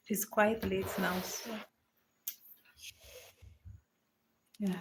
It's quite late now, so yeah.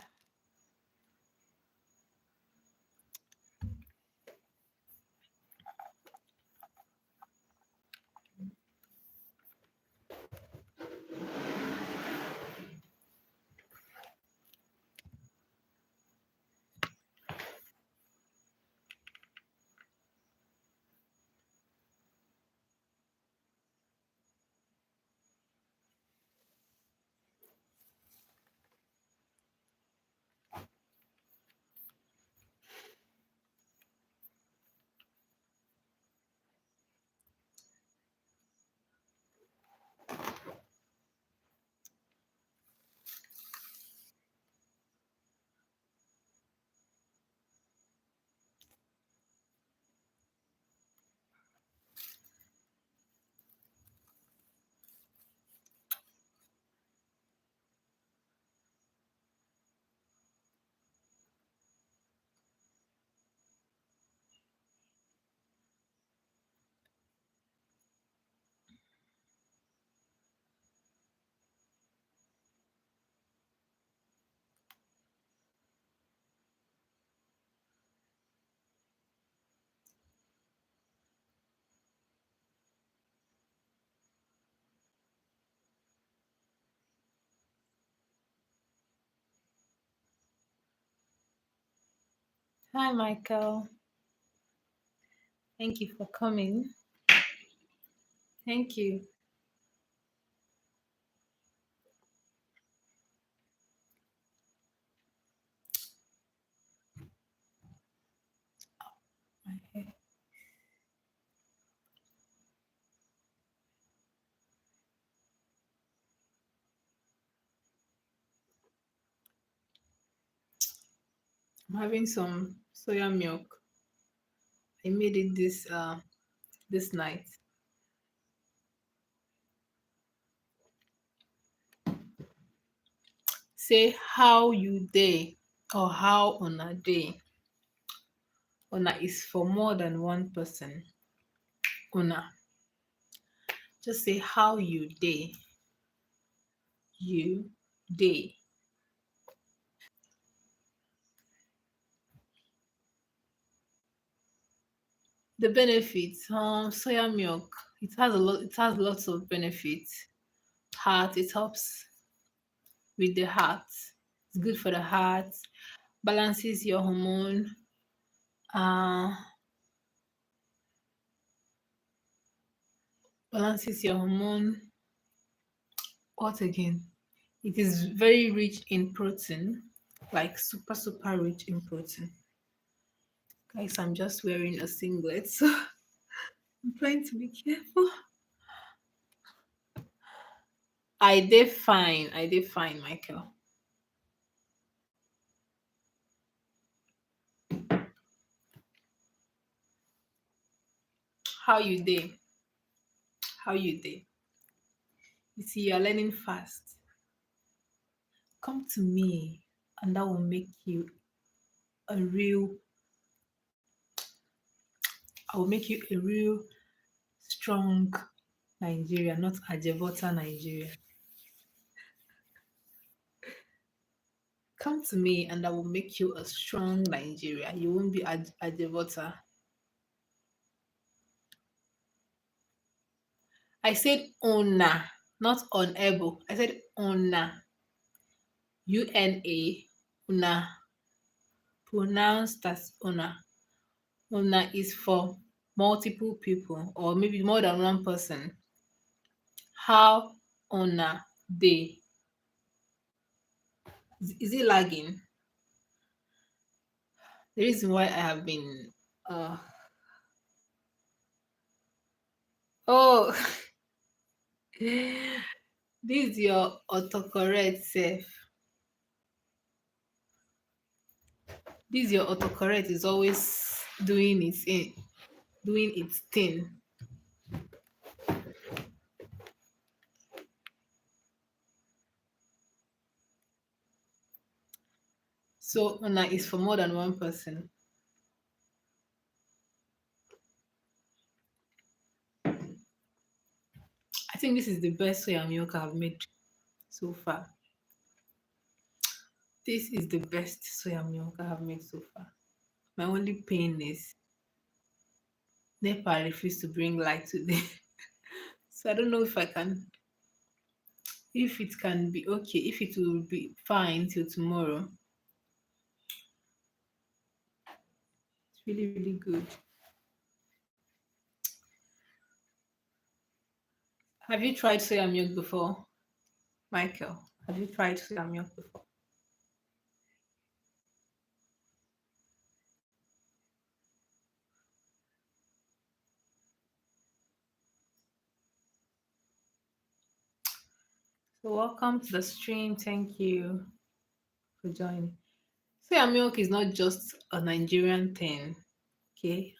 Hi, Michael. Thank you for coming. Thank you. Okay. I'm having some soya milk. I made it this night. Say how you day or how on a day. Una is for more than one person. Una. Just say how you day. You day. The benefits, soya milk. It has lots of benefits. Heart, it helps with the heart. It's good for the heart. Balances your hormone. Uh balances your hormone. What again? It is very rich in protein, like super rich in protein. Guys, I'm just wearing a singlet, so I'm trying to be careful. I did fine, Michael. How you did? How you did? You see, you're learning fast. Come to me, and that will make you a real. I will make you a real strong Nigeria, not Ajevota Nigeria. Come to me, and I will make you a strong Nigeria. You won't be Ajevota. I said ona, not unable. I said ona. UNA. Una. Pronounced as una. Una is for multiple people or maybe more than one person. How una dey? Is it lagging? The reason why I have been oh this is your autocorrect self. This your autocorrect is always doing its thing. So una is for more than one person. I think this is the best soya milk I've made so far. This is the best soya milk I have made so far. My only pain is NEPA refused to bring light today. So I don't know if it can be okay, if it will be fine till tomorrow. It's really, really good. Have you tried soya milk before, Michael? Have you tried soya milk before? So welcome to the stream. Thank you for joining. Soya milk is not just a Nigerian thing, okay?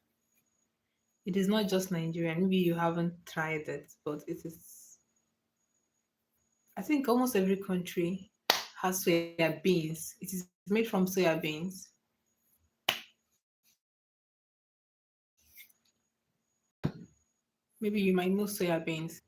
It is not just Nigerian. Maybe you haven't tried it, but it is. I think almost every country has soya beans. It is made from soya beans. Maybe you might know soya beans.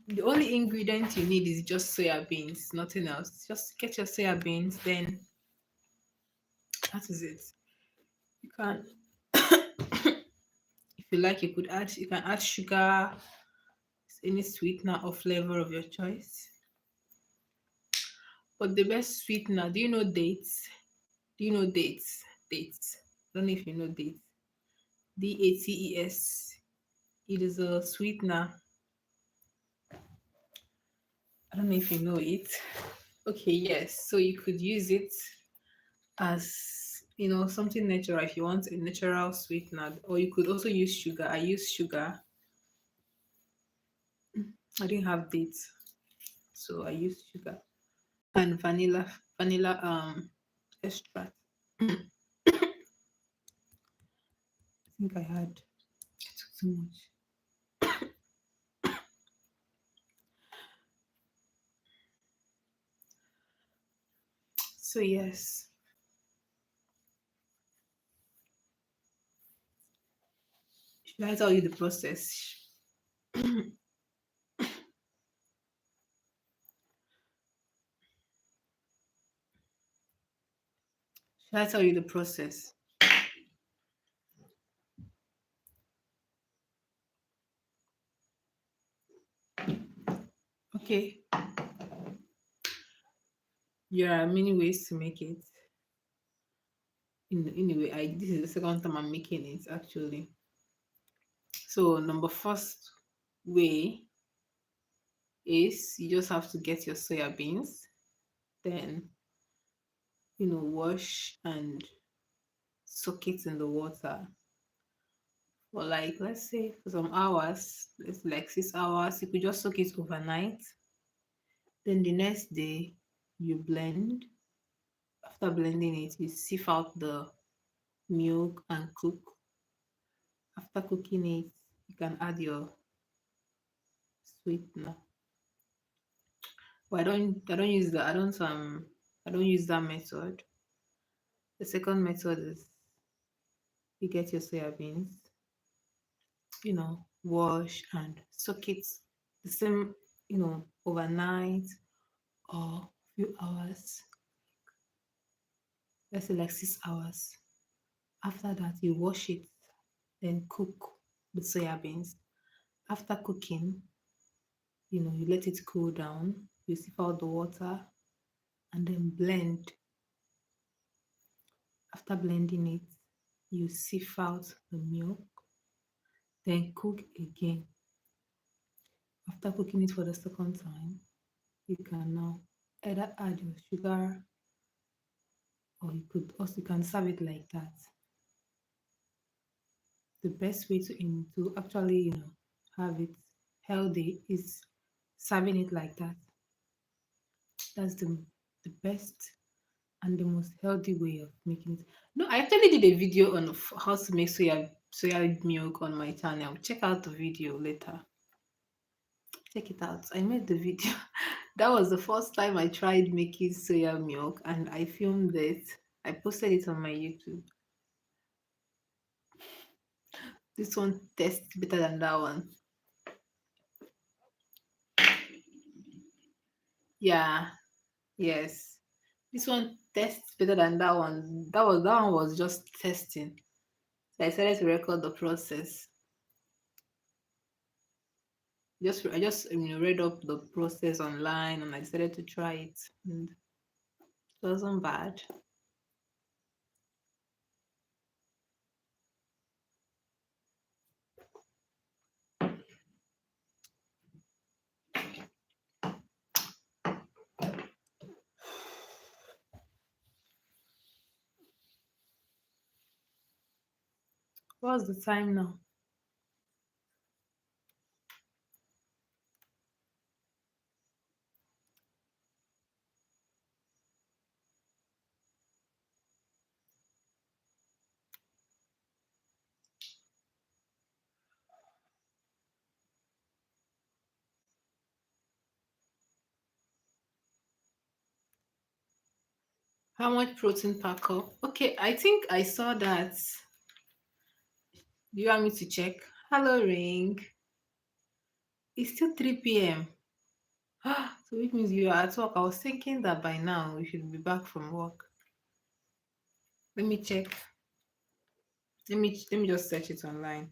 The only ingredient you need is just soya beans, nothing else. Just get your soya beans, then that is it. You can, if you like, you can add sugar, any sweetener or flavor of your choice. But the best sweetener, do you know dates? Do you know dates? Dates. I don't know if you know dates. DATES. It is a sweetener. I don't know if you know it. Okay, yes. So you could use it as something natural if you want a natural sweetener, or you could also use sugar. I use sugar. I didn't have dates, so I used sugar and vanilla extract. I think I had too much. So yes, should I tell you the process? Should I tell you the process? Okay, there are many ways to make it. Anyway, I this is the second time I'm making it actually. So number first way is you just have to get your soya beans, then wash and soak it in the water for like let's say for some hours, it's like 6 hours. You could just soak it overnight. Then the next day you blend. After blending it, you sieve out the milk and cook. After cooking it, you can add your sweetener. But I don't use that method. The second method is you get your soya beans, wash and soak it the same, overnight or few hours, let's say like 6 hours. After that, you wash it, then cook the soya beans. After cooking, you let it cool down, you sieve out the water, and then blend. After blending it, you sieve out the milk, then cook again. After cooking it for the second time, you can now either add your sugar or you can serve it like that. The best way to actually have it healthy is serving it like that. That's the best and the most healthy way of making it. No, I actually did a video on how to make soya milk on my channel. Check out the video later. Check it out. I made the video. That was the first time I tried making soya milk, and I filmed it. I posted it on my YouTube. This one tastes better than that one. Yeah, yes. This one tastes better than that one. That one was just testing. So I decided to record the process. I just read up the process online and I decided to try it. And it wasn't bad. What's the time now? How much protein per cup? Okay, I think I saw that. Do you want me to check? Hello, Ring. It's still 3 p.m. So which means you are at work. I was thinking that by now you should be back from work. Let me check. Let me just search it online.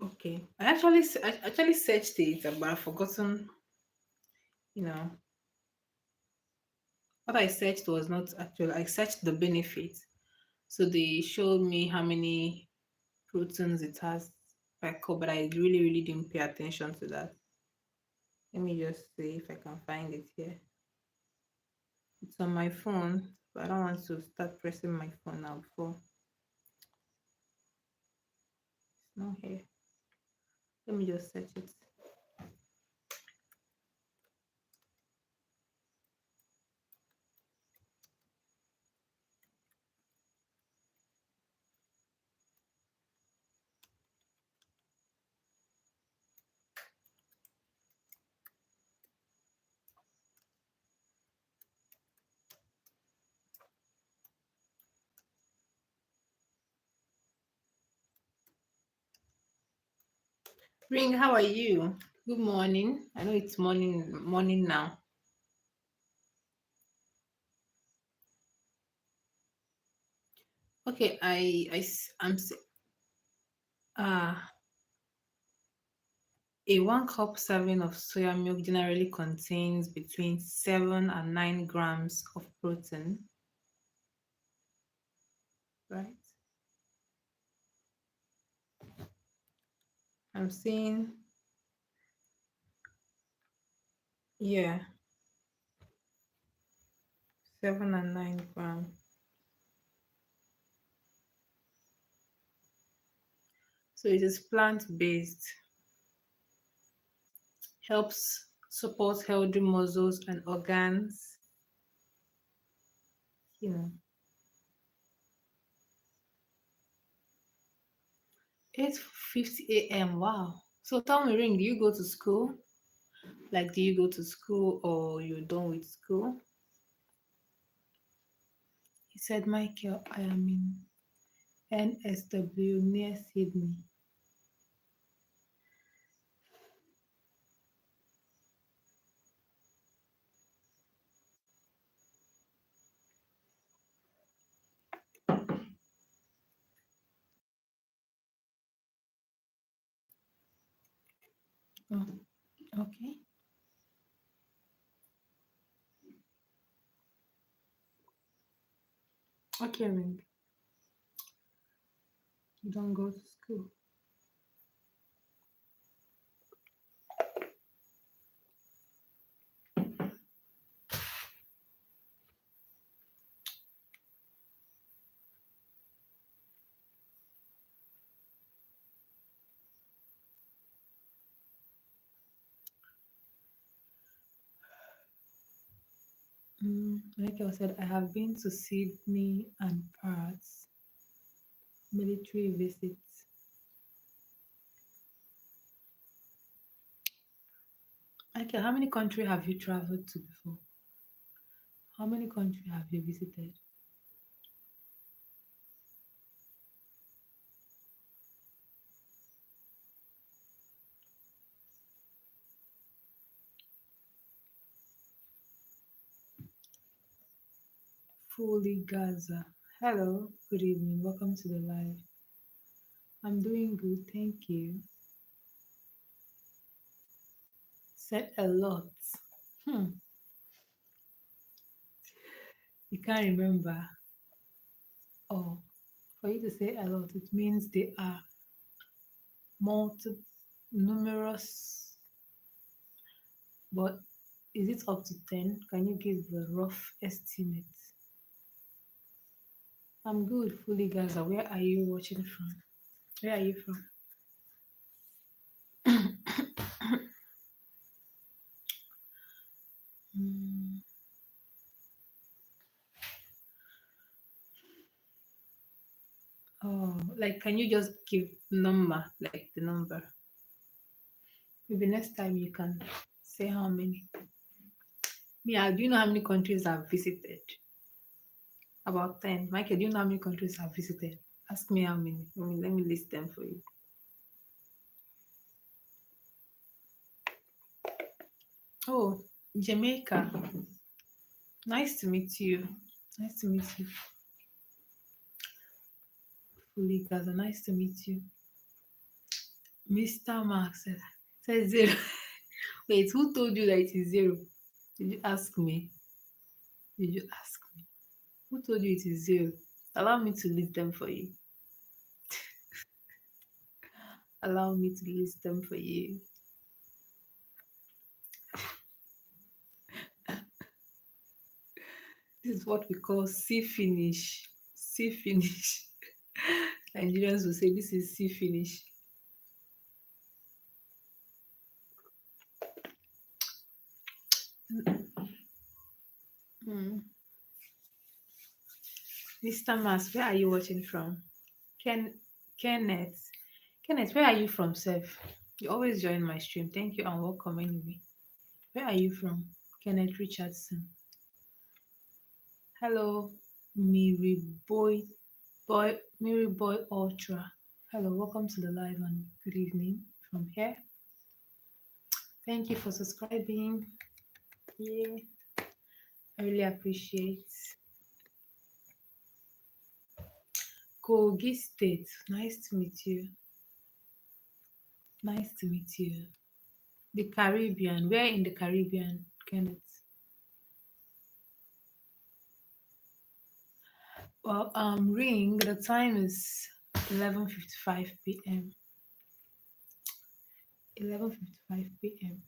Okay. I actually searched it, but I've forgotten, you know, what I searched was not actually I searched the benefits. So they showed me how many proteins it has per cup, but I really, really didn't pay attention to that. Let me just see if I can find it here. It's on my phone, but I don't want to start pressing my phone now before it's not here. Let me just search it. Ring, how are you? Good morning. I know it's morning now. Okay, uh a 1 cup serving of soya milk generally contains between 7 and 9 grams of protein, right? I'm seeing, yeah, 7 and 9 grams. So it is plant-based, helps support healthy muscles and organs, you know. 8:50 a.m. Wow. So tell me, Ring, do you go to school? Like, do you go to school or you're done with school? He said, Michael, I am in NSW near Sydney. Oh, okay. Okay, Ring. You don't go to school. Michael said, I have been to Sydney and Perth, military visits. Michael, how many countries have you traveled to before? How many countries have you visited? Fully Gaza. Hello, good evening. Welcome to the live. I'm doing good, thank you. Said a lot. Hmm, you can't remember. Oh, for you to say a lot, it means they are multi numerous. But is it up to 10? Can you give a rough estimate? I'm good, fully Gaza. Where are you watching from? Where are you from? Mm, oh, like, can you just give number, like the number? Maybe next time you can say how many. Yeah, do you know how many countries I've visited? About 10. Michael, do you know how many countries I've visited? Ask me how many. Let me list them for you. Oh, Jamaica. Nice to meet you. Nice to meet you. Fully Gaza. Nice to meet you. Mr. Max said zero. Wait, who told you that it is zero? Did you ask me? Did you ask me? Who told you it is zero? Allow me to list them for you. Allow me to list them for you. This is what we call see finish. See finish. Nigerians will say this is see finish. Mm. Mr. Mas, where are you watching from? Ken Kenneth. Kenneth, where are you from, Seth? You always join my stream. Thank you and welcome anyway. Where are you from? Kenneth Richardson. Hello, Miri Miri Boy Ultra. Hello, welcome to the live and good evening from here. Thank you for subscribing. Yeah, I really appreciate. Kogi State. Nice to meet you. Nice to meet you. The Caribbean. Where in the Caribbean, Kenneth? Well, ring. The time is 11:55 p.m. 11:55 p.m.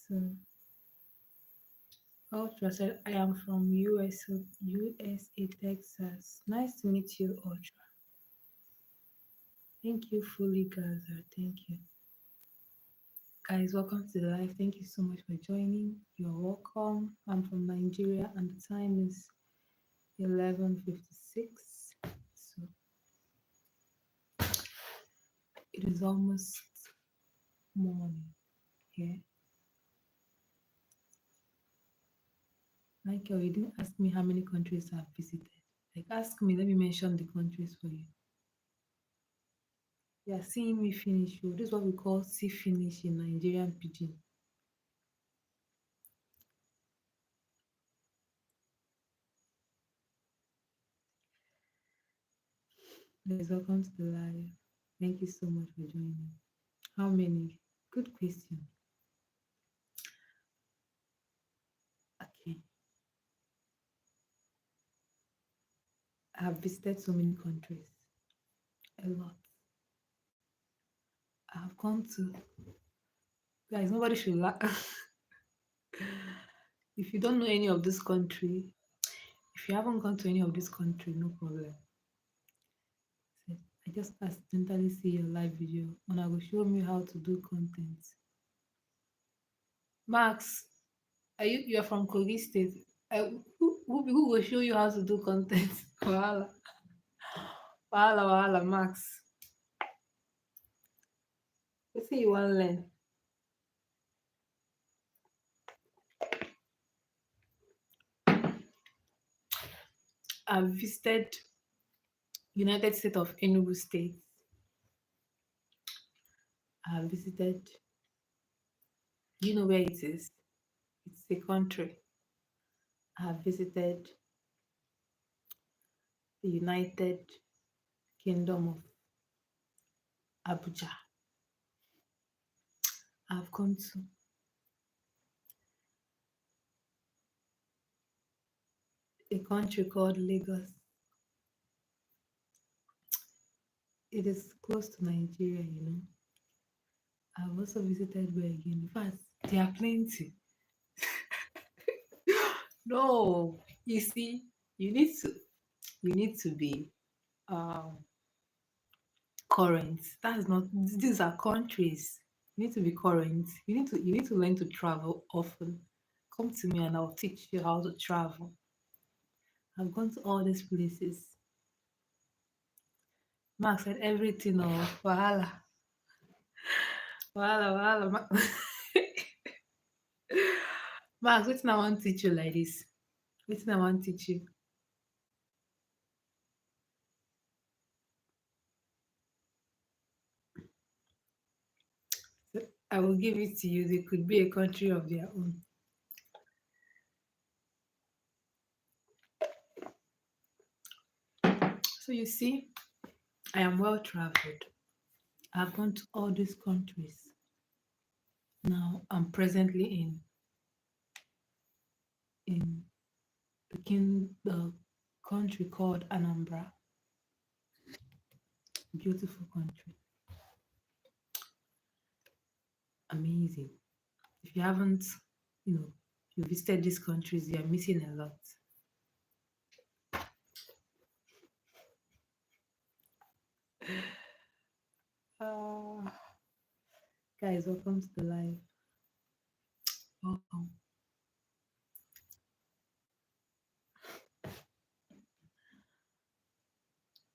So, Ultra said, I am from USA, Texas. Nice to meet you, Ultra. Thank you, Fully Gaza. Thank you. Guys, welcome to the live. Thank you so much for joining. You're welcome. I'm from Nigeria and the time is 11:56. So it is almost morning here. Michael, you didn't ask me how many countries I've visited. Like, ask me, let me mention the countries for you. You are seeing me finish. Oh, this is what we call see finish in Nigerian pidgin. Guys, welcome to the live. Thank you so much for joining. How many? Good question. Okay. I have visited so many countries. A lot. I have gone to, guys, nobody should laugh. If you don't know any of this country, if you haven't gone to any of this country, no problem. I just accidentally see your live video and I will show you how to do content. Max, you're from Kogi State? Who will show you how to do content? Wahala, wahala, wahala, Max. Let's see you want to learn. I've visited United States of Enugu State. I've visited. Do you know where it is? It's a country. I've visited the United Kingdom of Abuja. I've gone to a country called Lagos. It is close to Nigeria, you know. I've also visited where again? In fact, there are plenty. No, you see, you need to you need to be um current. That's not these are countries. You need to be current. You need to learn to travel often. Come to me and I'll teach you how to travel. I've gone to all these places. Max said everything of wahala. Wahala, wahala. Max, wetin I want teach you like this? Wetin I want teach you? So I will give it to you. They could be a country of their own. So you see, I am well traveled. I've gone to all these countries. Now I'm presently in the country called Anambra. Beautiful country. Amazing. If you haven't, you know, you visited these countries, you are missing a lot. Uh, Guys, welcome to the live. Welcome.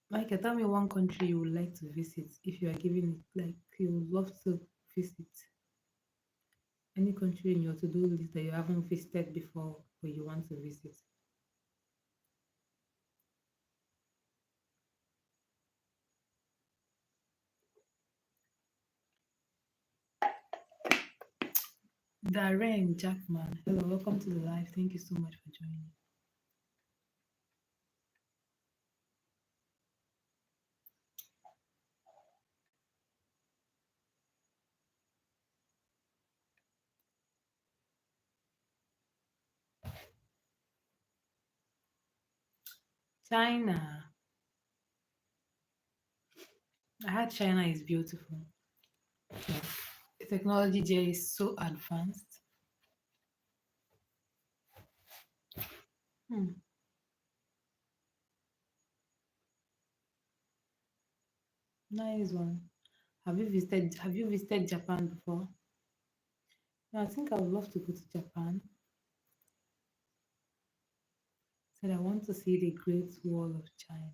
Michael, tell me one country you would like to visit if you are given it, like you would love to visit. Any country in your to-do list that you haven't visited before or you want to visit. Darren Jackman, hello, welcome to the live. Thank you so much for joining. China. I heard China is beautiful. Yeah. The technology there is so advanced. Hmm. Nice one. Have you visited Japan before? Yeah, I think I would love to go to Japan. Said I want to see the Great Wall of China.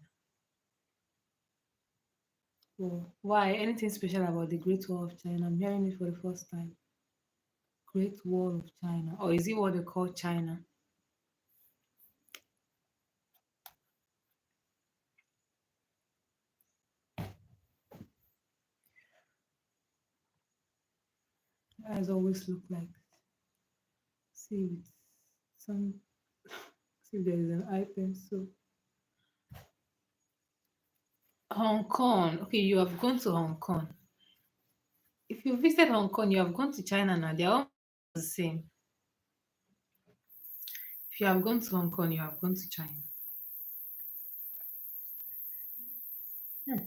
Well, why? Anything special about the Great Wall of China? I'm hearing it for the first time. Great Wall of China. Or is it what they call China? Eyes always look like see with some see if there is an item. So Hong Kong. Okay, you have gone to Hong Kong. If you visited Hong Kong, you have gone to China now. They're all the same. If you have gone to Hong Kong, you have gone to China. Hmm.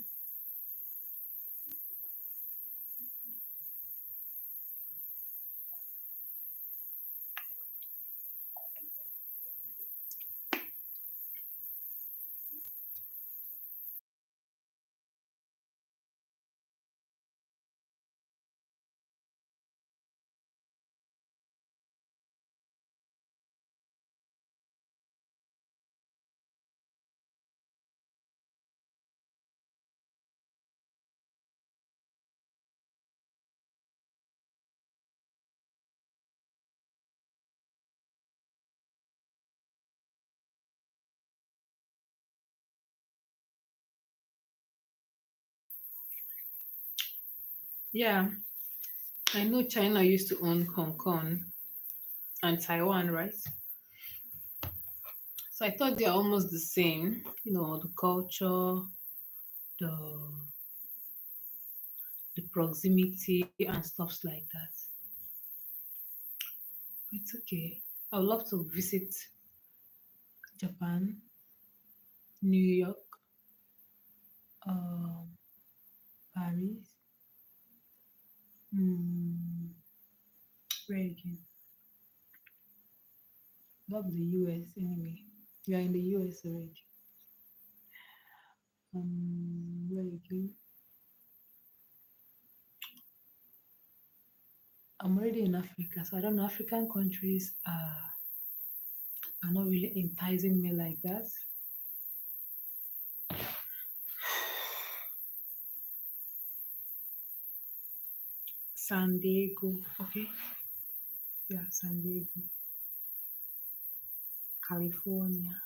Yeah, I know China used to own Hong Kong and Taiwan, right? So I thought they're almost the same, the culture, the the proximity and stuffs like that. It's okay. I would love to visit Japan, New York, um, Paris, mm, where again? Love the US anyway. You are in the US already. Where again? I'm already in Africa, so I don't know. African countries are not really enticing me like that. San Diego, okay, yeah, San Diego, California.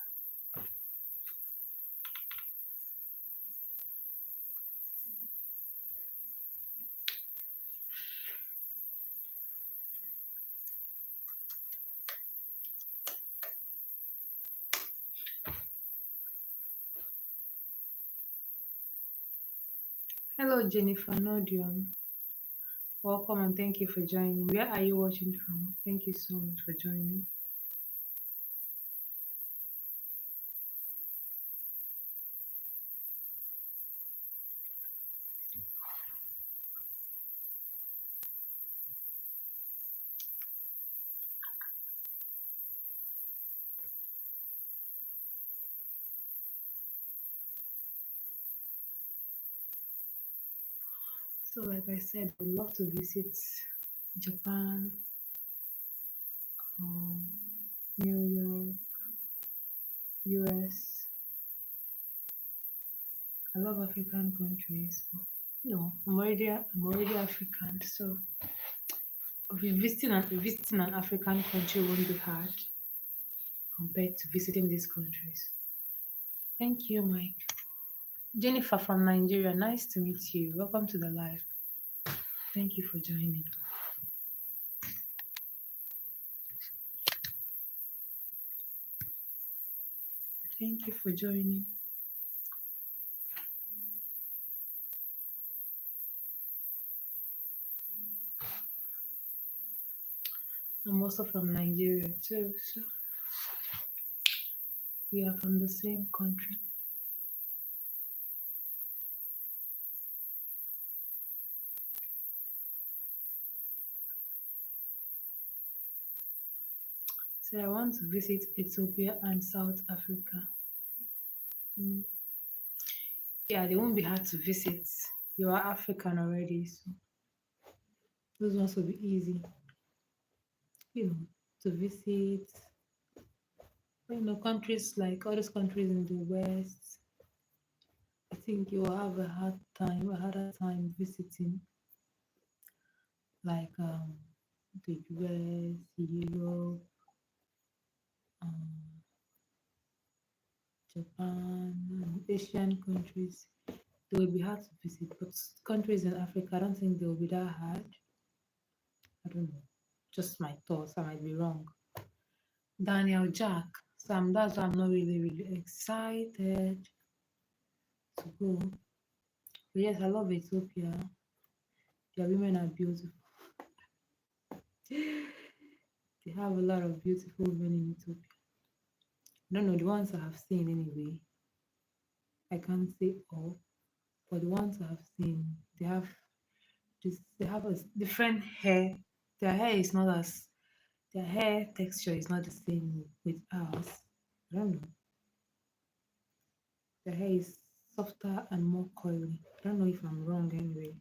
Hello, Jennifer Nodium. Welcome and thank you for joining. Where are you watching from? Thank you so much for joining. So, like I said, I would love to visit Japan, um, New York, US. I love African countries, but I'm already African, so visiting an African country won't be hard compared to visiting these countries. Thank you, Mike. Jennifer from Nigeria, nice to meet you. Welcome to the live. Thank you for joining. Thank you for joining. I'm also from Nigeria too, so we are from the same country. So I want to visit Ethiopia and South Africa. Mm. Yeah, they won't be hard to visit. You are African already, so those ones will be easy, you know, to visit. Countries like all those countries in the West, I think you will have a harder time visiting, like the US, Europe, um, Japan, and Asian countries. They will be hard to visit, but countries in Africa, I don't think they will be that hard. I don't know. Just my thoughts. I might be wrong. Daniel Jack. Sam, that's why I'm not really, really excited to go. But yes, I love Ethiopia. Their women are beautiful. They have a lot of beautiful women in Ethiopia. I don't know the ones I have seen anyway. I can't say all, but the ones I have seen, they have a different hair. Their hair is not as their hair texture is not the same with ours. I don't know. Their hair is softer and more coily. I don't know if I'm wrong anyway.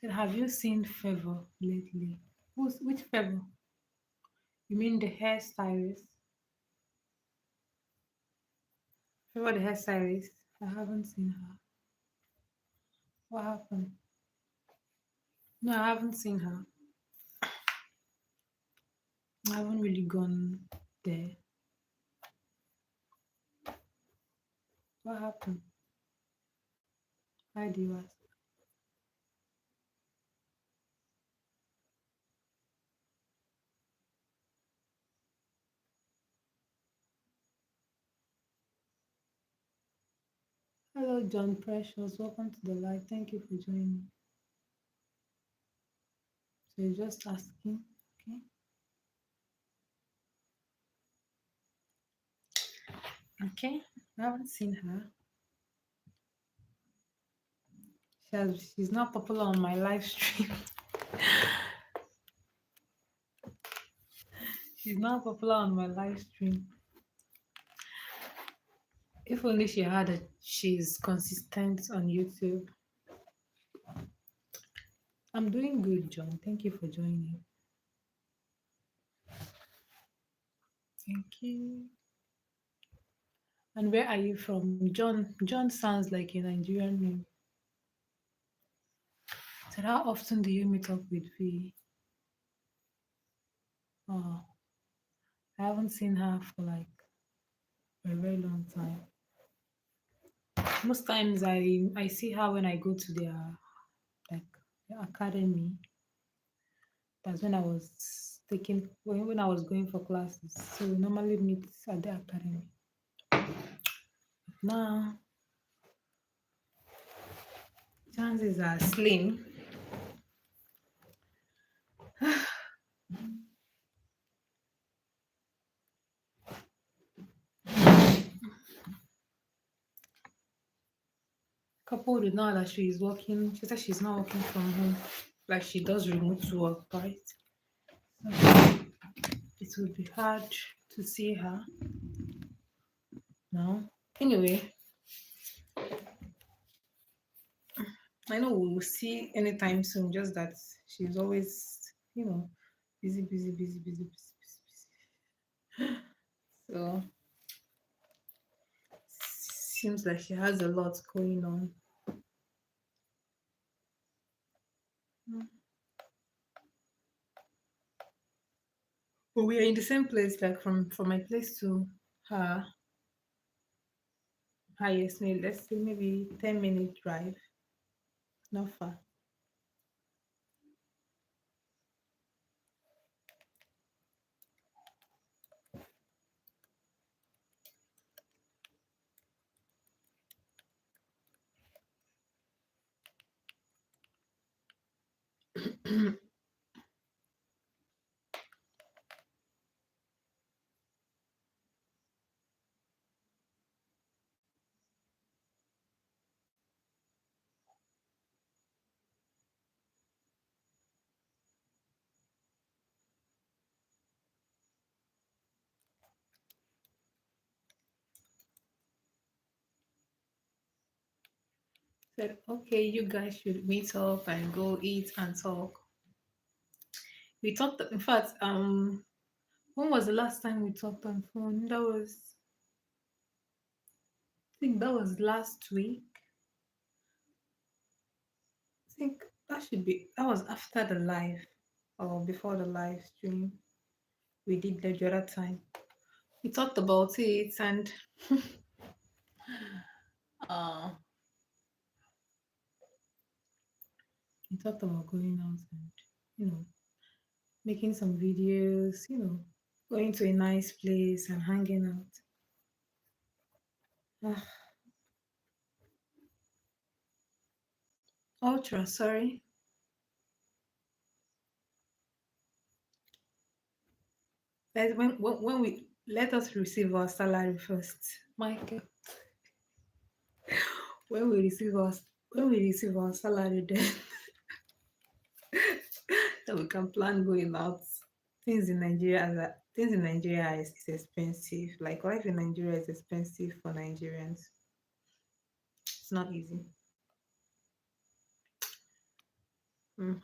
Said, have you seen Favor lately? Which Favor? You mean the hairstylist? Favor the hairstylist? I haven't seen her. What happened? No, I haven't seen her. I haven't really gone there. What happened? Why do you ask? Hello, John Precious. Welcome to the live. Thank you for joining. So you're just asking, okay? Okay. I haven't seen her. She's not popular on my live stream. She's not popular on my live stream. If only she had a she's consistent on YouTube. I'm doing good, John. Thank you for joining. Thank you. And where are you from? John. John sounds like a Nigerian name. So how often do you meet up with V? Oh, I haven't seen her for like a very long time. Most times I see her when I go to their like the academy. That's when I was taking when I was going for classes. So we normally meet at the academy. Now chances are slim. Coupled with now that she is working, she said she's not working from home. Like she does remote work, right? So it would be hard to see her now. Anyway, I know we will see anytime soon, just that she's always, busy, busy, busy, busy, busy, busy, busy. So seems like she has a lot going on. Mm. But we are in the same place, like from my place to her highest, maybe let's say maybe 10-minute drive, not far. Said, okay, you guys should meet up and go eat and talk. We talked, in fact, when was the last time we talked on phone? I think that was last week. I think that was after the live or before the live stream. We did the other time. We talked about it and uh, we talked about going out and, you know, making some videos, going to a nice place and hanging out. Ah, ultra, sorry. When we let us receive our salary first, Michael. When we receive our when we receive our salary, then then we can plan going out. Things in Nigeria is expensive. Like life in Nigeria is expensive for Nigerians. It's not easy.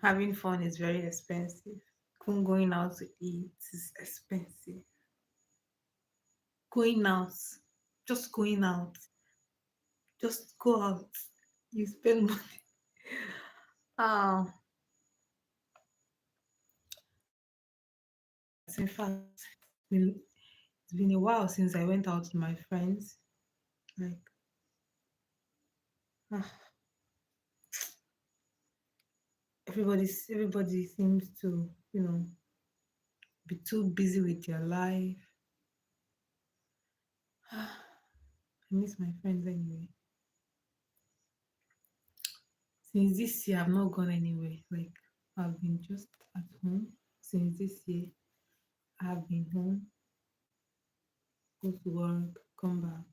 Having fun is very expensive. Even going out to eat is expensive. Going out, just going out, just go out. You spend money. Ah, I like that. In fact, it's been a while since I went out with my friends. Like, ah, everybody seems to, be too busy with their life. I miss my friends anyway. Since this year, I've not gone anywhere. Like, I've been just at home since this year. I've been home, go to work, come back,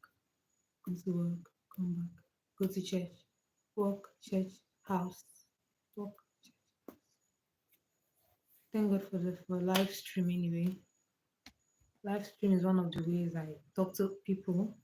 go to work, come back, go to church, work, church, house, work. Thank God for the for live stream anyway. Live stream is one of the ways I talk to people.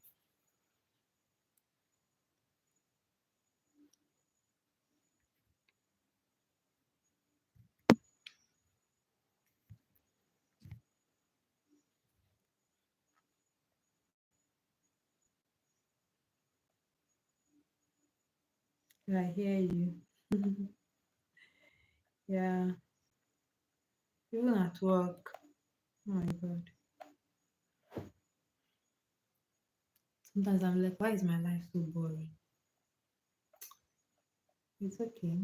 And I hear you. Yeah, even at work. Oh my God. Sometimes I'm like, why is my life so boring? It's okay.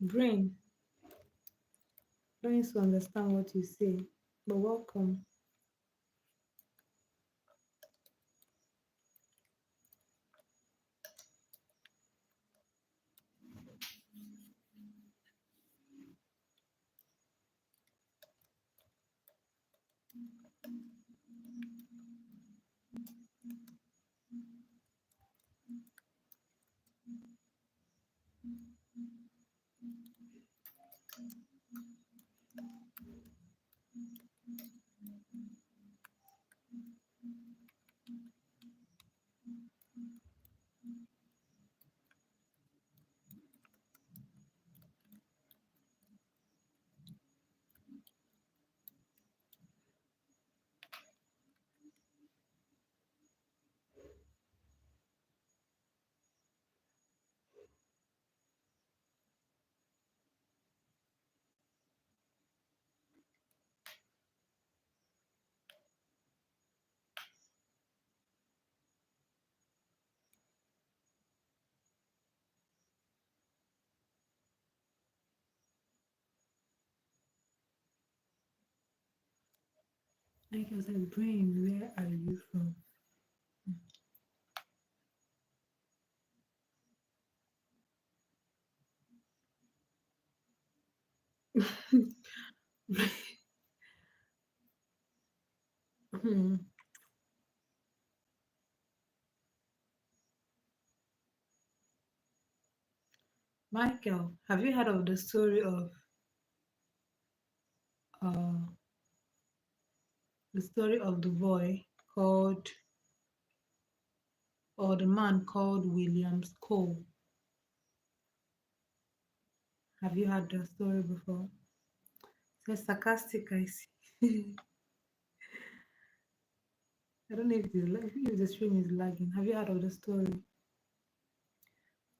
Brain, don't used to understand what you say, but welcome. Like I said, brain, where are you from? Hmm. Michael, have you heard of the story of uh the boy called or the man called Williams Cole? Have you heard the story before? It's sarcastic, I see. I don't know if if the stream is lagging. Have you heard of the story?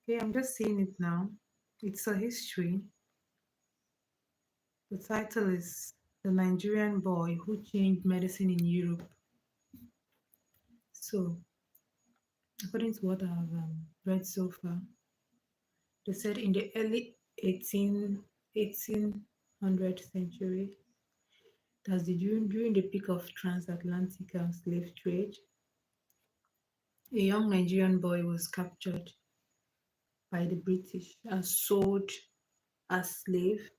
Okay, I'm just seeing it now. It's a history. The title is The Nigerian Boy Who Changed Medicine in Europe. So, according to what I've read so far, they said in the early 1800th century, during the peak of transatlantic slave trade, a young Nigerian boy was captured by the British and sold as slave.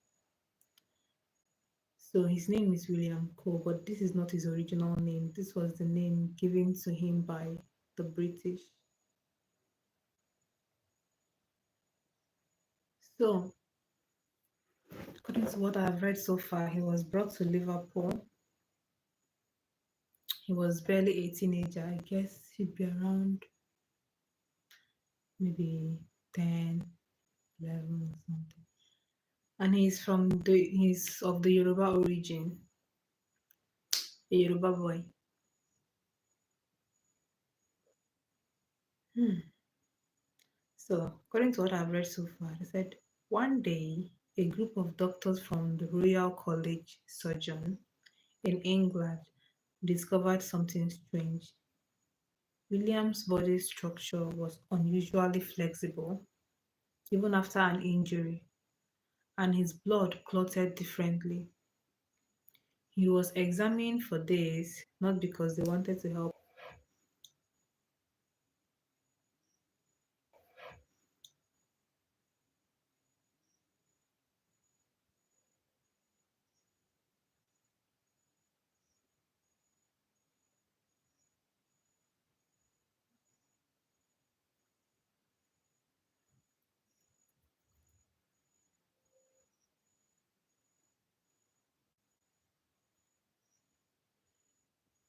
So his name is William Cole, but this is not his original name. This was the name given to him by the British. So, according to what I've read so far, he was brought to Liverpool. He was barely a teenager. I guess he'd be around maybe 10, 11 or something. And he's of the Yoruba origin, a Yoruba boy. Hmm. So, according to what I've read so far, they said one day a group of doctors from the Royal College Surgeon in England discovered something strange. William's body structure was unusually flexible, even after an injury, and his blood clotted differently. He was examined for days, not because they wanted to help.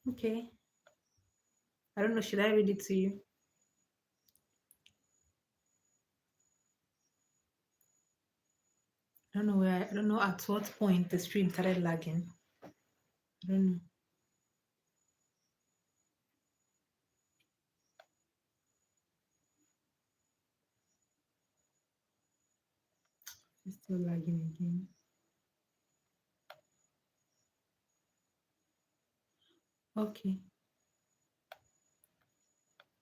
Okay, I don't know, should I read it to you? I don't know at what point the stream started lagging. I don't know. It's still lagging again. Okay,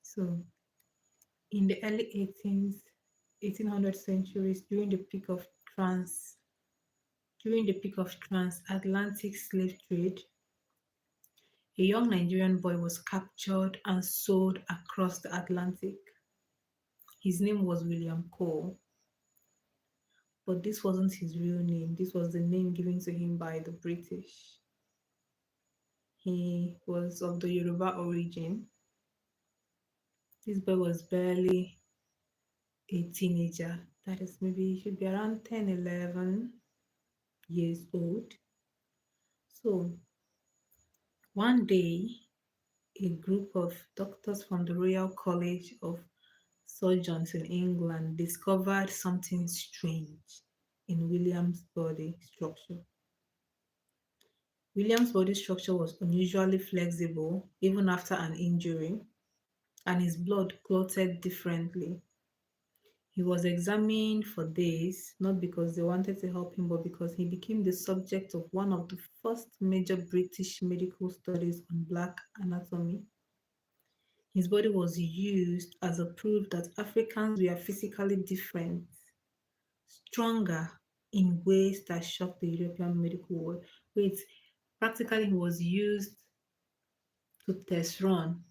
so in the early 1800 centuries, during the peak of transatlantic slave trade, a young Nigerian boy was captured and sold across the Atlantic. His name was William Cole, but this wasn't his real name. This was the name given to him by the British. He was of the Yoruba origin. This boy was barely a teenager. That is, maybe he should be around 10, 11 years old. So one day, a group of doctors from the Royal College of Surgeons in England discovered something strange in William's body structure. William's body structure was unusually flexible even after an injury, and his blood clotted differently. He was examined for days, not because they wanted to help him, but because he became the subject of one of the first major British medical studies on black anatomy. His body was used as a proof that Africans were physically different, stronger in ways that shocked the European medical world. Wait, practically he was used to test run.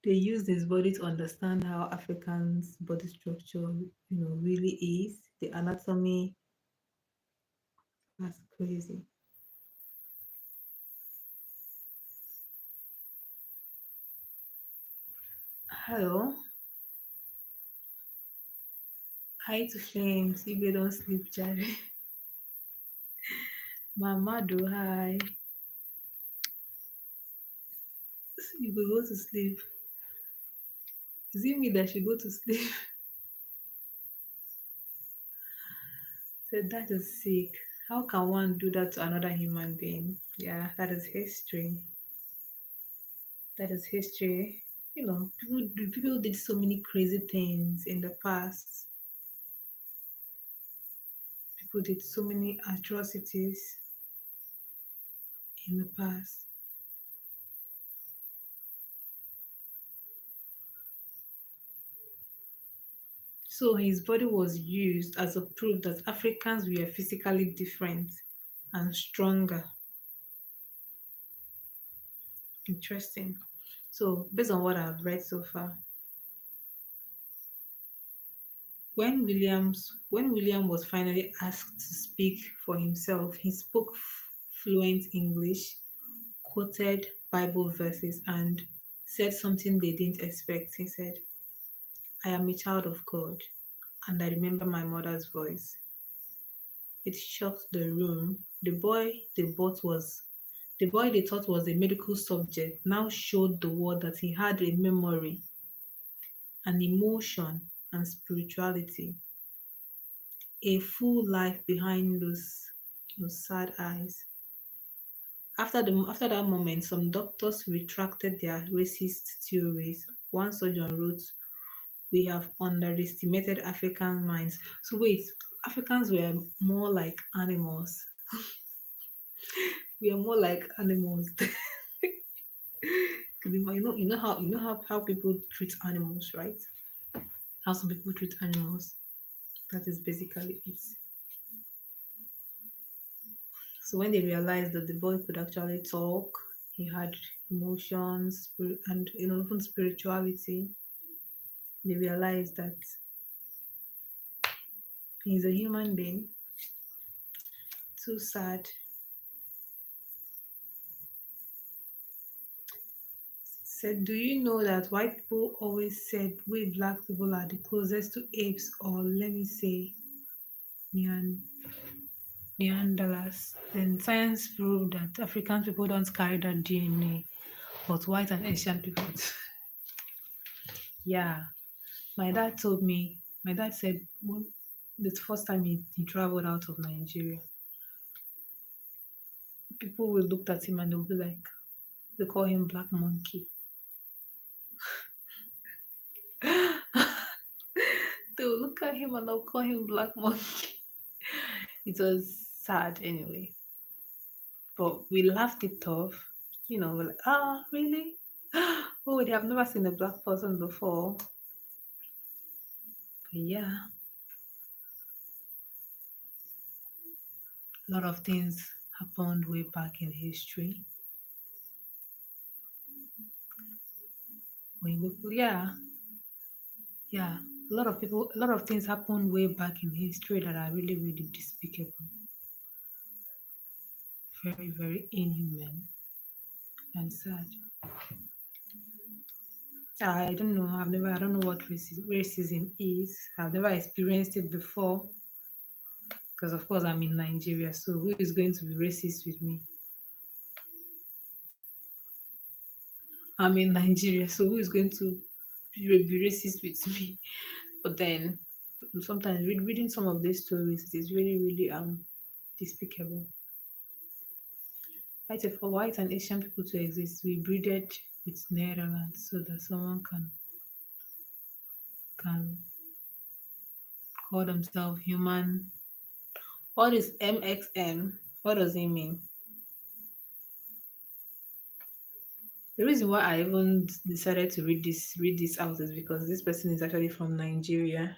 They used his body to understand how Africans' body structure, really is. The anatomy, that's crazy. Hello, hi to flames. If you don't sleep, Jerry. Mama do hi. You will go to sleep. Is it me that should go to sleep? Said that is sick. How can one do that to another human being? Yeah, that is history. That is history. People did so many crazy things in the past. People did so many atrocities in the past. So his body was used as a proof that Africans were physically different and stronger. Interesting. So based on what I've read so far, When William was finally asked to speak for himself, he spoke fluent English, quoted Bible verses, and said something they didn't expect. He said, "I am a child of God, and I remember my mother's voice." It shocked the room. The boy they thought was a medical subject now showed the world that he had a memory, an emotion, and spirituality, a full life behind those sad eyes. After that moment, some doctors retracted their racist theories. One surgeon wrote, "We have underestimated African minds." So wait, Africans were more like animals. We are more like animals. You know how people treat animals, right? How some people treat animals. That is basically it. So when they realized that the boy could actually talk, he had emotions, and even spirituality, they realized that he's a human being. Too sad. Said, "Do you know that white people always said we black people are the closest to apes, or let me say Nean- Neanderthals? Then science proved that African people don't carry that DNA, but white and Asian people." Yeah, my dad said the first time he traveled out of Nigeria, people will look at him and they'll be like, they call him Black Monkey. They will look at him and they'll call him Black Monkey. It was sad anyway, but we laughed it off. We're like, ah, really? Oh, they have never seen a black person before. But yeah, a lot of things happened way back in history. Yeah, yeah. A lot of things happened way back in history that are really, really despicable, very, very inhuman and sad. I don't know. I don't know what racism is. I've never experienced it before because, of course, I'm in Nigeria. So who is going to be racist with me? I'm in Nigeria. So who is going to be racist with me? But then sometimes reading some of these stories, it is really, really despicable. Right, for white and Asian people to exist, we breeded with Netherlands so that someone can call themselves human. What is MXM? What does it mean? The reason why I even decided to read this out is because this person is actually from Nigeria,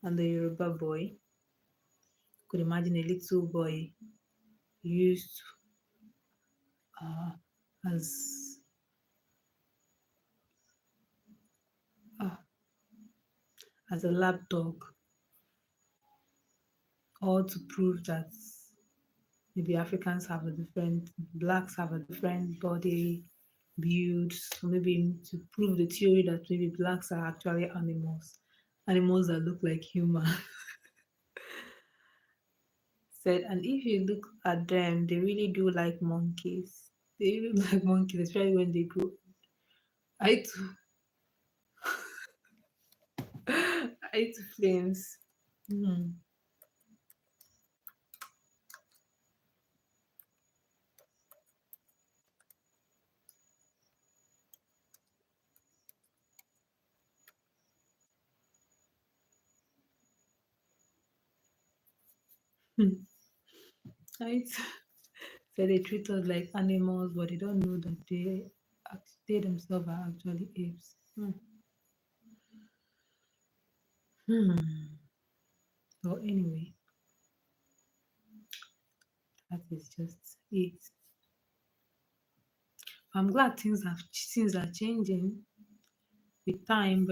and the Yoruba boy could imagine a little boy used uh, as uh, as a lap dog, all to prove that maybe Africans have a different, blacks have a different body build, so maybe to prove the theory that maybe blacks are actually animals that look like humans. Said, and if you look at them, they really do like monkeys. They really like monkeys, especially when they grow. I too, I too flames. Hmm. I too, so they treat us like animals, but they don't know that they themselves are actually apes. Hmm. So anyway, that is just it. I'm glad things are changing with time.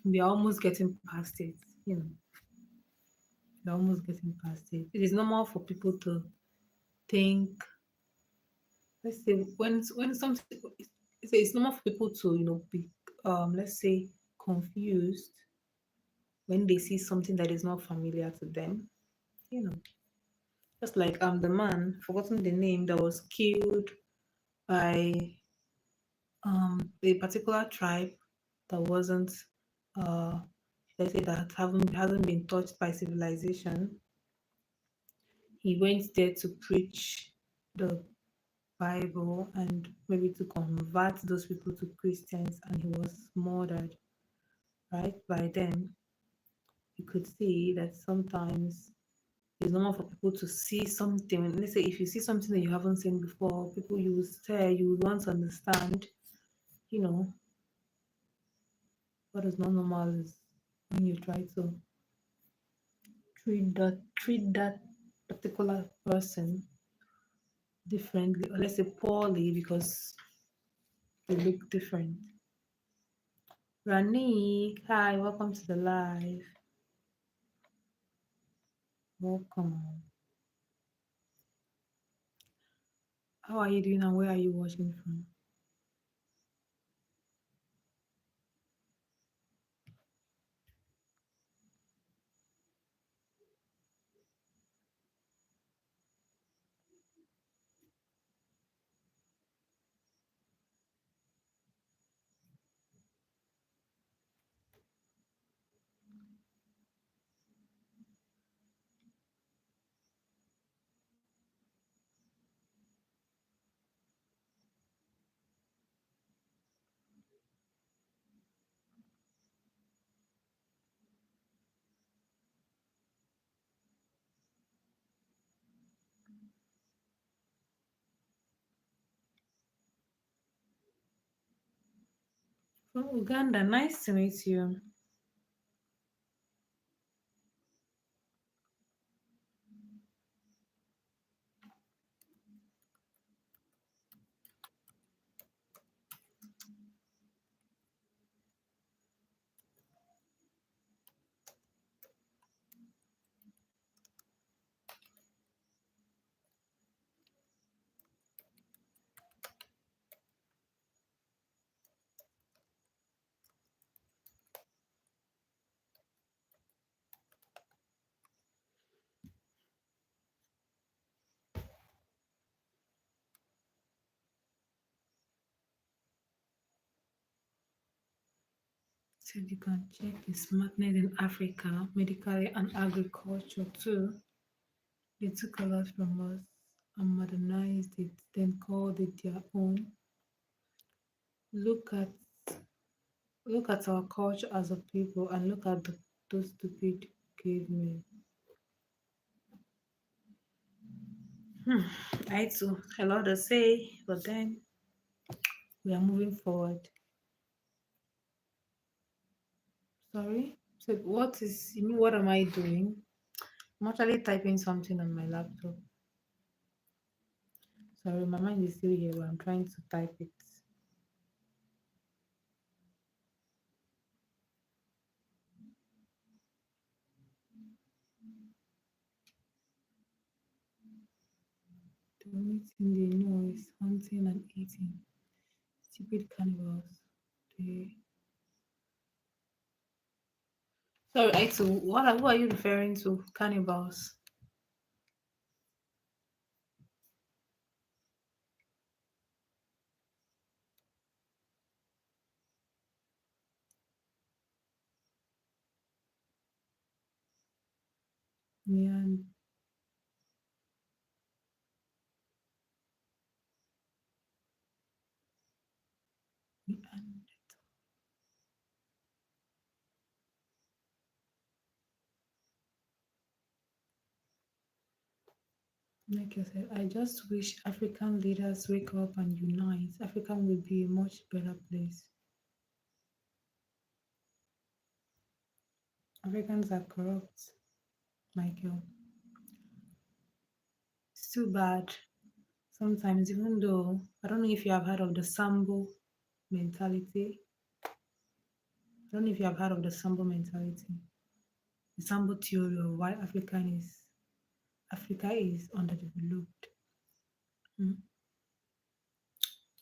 We're almost getting past it. you know, you're almost getting past it. It is normal for people to think, let's say, when something, it's normal for people to, be, let's say, confused when they see something that is not familiar to them. You know, just like the man, forgotten the name, that was killed by a particular tribe that wasn't, uh let's say, that haven't hasn't been touched by civilization. He went there to preach the Bible and maybe to convert those people to Christians, and he was murdered. Right by then, you could see that sometimes it's normal for people to see something. Let's say if you see something that you haven't seen before, people, you will stare, you will want to understand, you know, what is not normal is when you try to treat that particular person differently, or let's say poorly, because they look different. Ranik, hi, welcome to the live. Welcome. How are you doing and where are you watching from? From Uganda. Nice to meet you. So you can check the smartness in Africa, medically and agriculture too. They took a lot from us and modernized it, then called it their own. Look at look at our culture as a people and look at those stupid cavemen. I had to a lot to say, but then we are moving forward. Sorry. So you mean what am I doing? I'm actually typing something on my laptop. Sorry, my mind is still here, but I'm trying to type it. The only thing they know is hunting and eating. Stupid cannibals. They... Sorry, Aitu, who are you referring to? Cannibals. Nean, Nean. Like I said, I just wish African leaders wake up and unite. Africa will be a much better place. Africans are corrupt, Michael. It's too bad. Sometimes, even though I don't know if you have heard of the Sambo mentality. I don't know if you have heard of the Sambo mentality. the Sambo theory of why Africa is underdeveloped. Mm.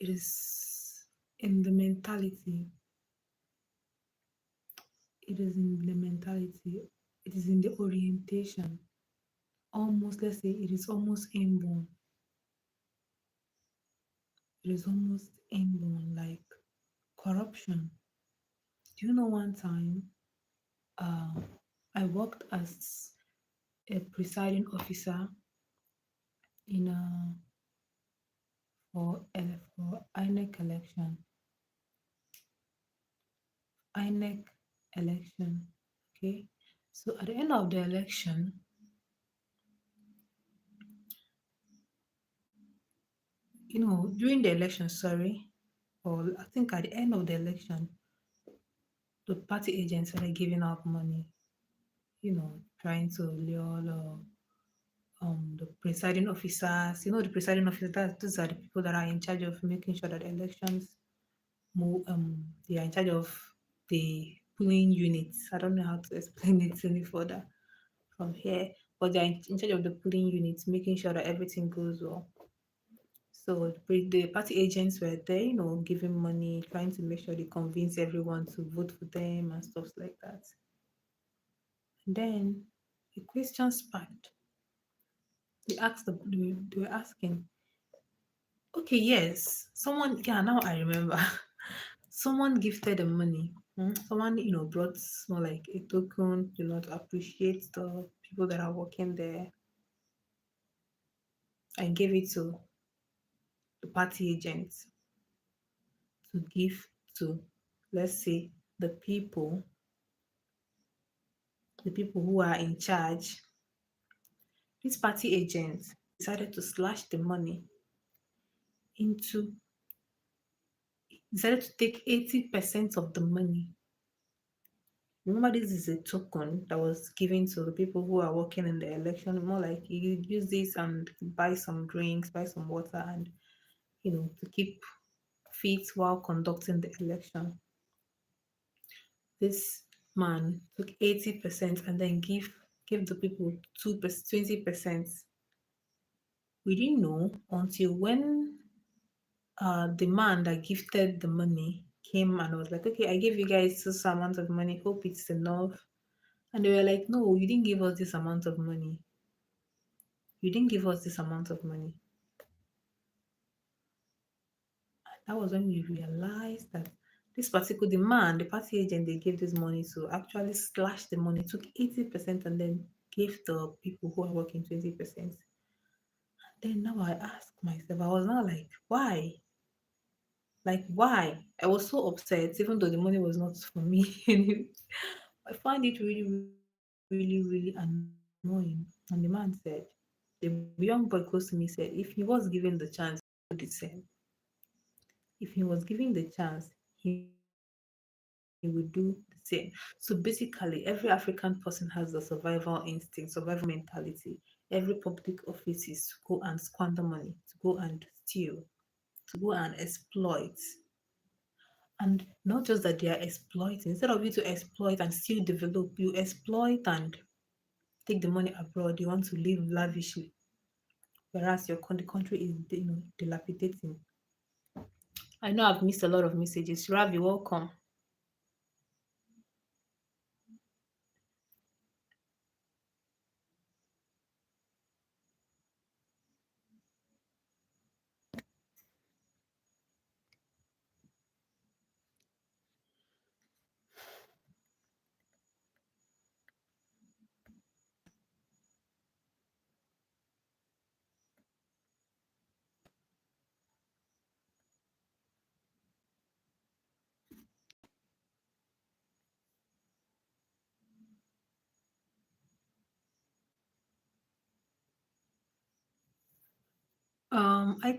It is in the mentality. It is in the mentality. It is in the orientation. Almost, let's say, it is almost inborn. It is almost inborn, like corruption. Do you know one time uh, I worked as a presiding officer in a for INEC election. INEC election. Okay. So at the end of the election, during the election, sorry, or I think at the end of the election, the party agents started giving out money, trying to lure the presiding officers. The presiding officers, those are the people that are in charge of making sure that elections move. They are in charge of the polling units. I don't know how to explain it any further from here, but they are in charge of the polling units, making sure that everything goes well. So the party agents were there, giving money, trying to make sure they convince everyone to vote for them and stuff like that. And then a question sparked. They were asking, okay, yes, someone, yeah, now I remember. Someone gifted the money. Someone, brought more like a token, to appreciate the people that are working there and gave it to the party agents to give to, let's say, the people who are in charge. These party agents decided to slash the money into, decided to take 80% of the money. Remember, this is a token that was given to the people who are working in the election. More like you use this and buy some drinks, buy some water, and to keep fit while conducting the election. This man took 80% and then give the people 20%. We didn't know until when the man that gifted the money came and was like, okay, I gave you guys this amount of money, hope it's enough. And they were like, no, you didn't give us this amount of money. You didn't give us this amount of money. That was when we realized that this particular the party agent they gave this money to actually slashed the money, took 80% and then gave the people who are working 20%. Then now I ask myself, I was now like, why? Like, why? I was so upset, even though the money was not for me. I find it really, really, really annoying. And the man said, the young boy close to me said, if he was given the chance, he would do the same. If he was given the chance, he would do the same. So basically, every African person has the survival instinct, survival mentality. Every public office is to go and squander money, to go and steal, to go and exploit. And not just that they are exploiting, instead of you to exploit and still develop, you exploit and take the money abroad. You want to live lavishly, whereas the country is dilapidating. I know I've missed a lot of messages. Ravi, welcome.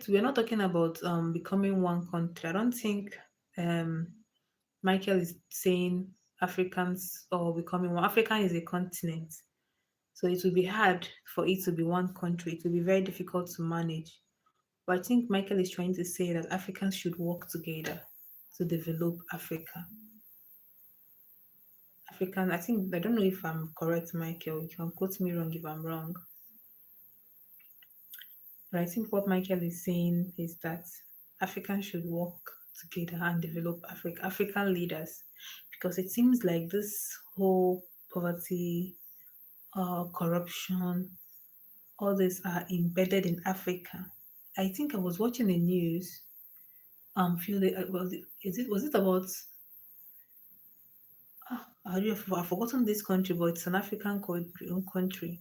We're not talking about becoming one country. I don't think um Michael is saying Africans or becoming one. Africa is a continent, so it will be hard for it to be one country. It will be very difficult to manage. But I think Michael is trying to say that Africans should work together to develop Africa. African, I think, I don't know if I'm correct, Michael. You can quote me wrong if I'm wrong. But I think what Michael is saying is that Africans should work together and develop African leaders, because it seems like this whole poverty, corruption, all these are embedded in Africa. I think I was watching the news. Few days, was it about? I've forgotten this country, but it's an African country.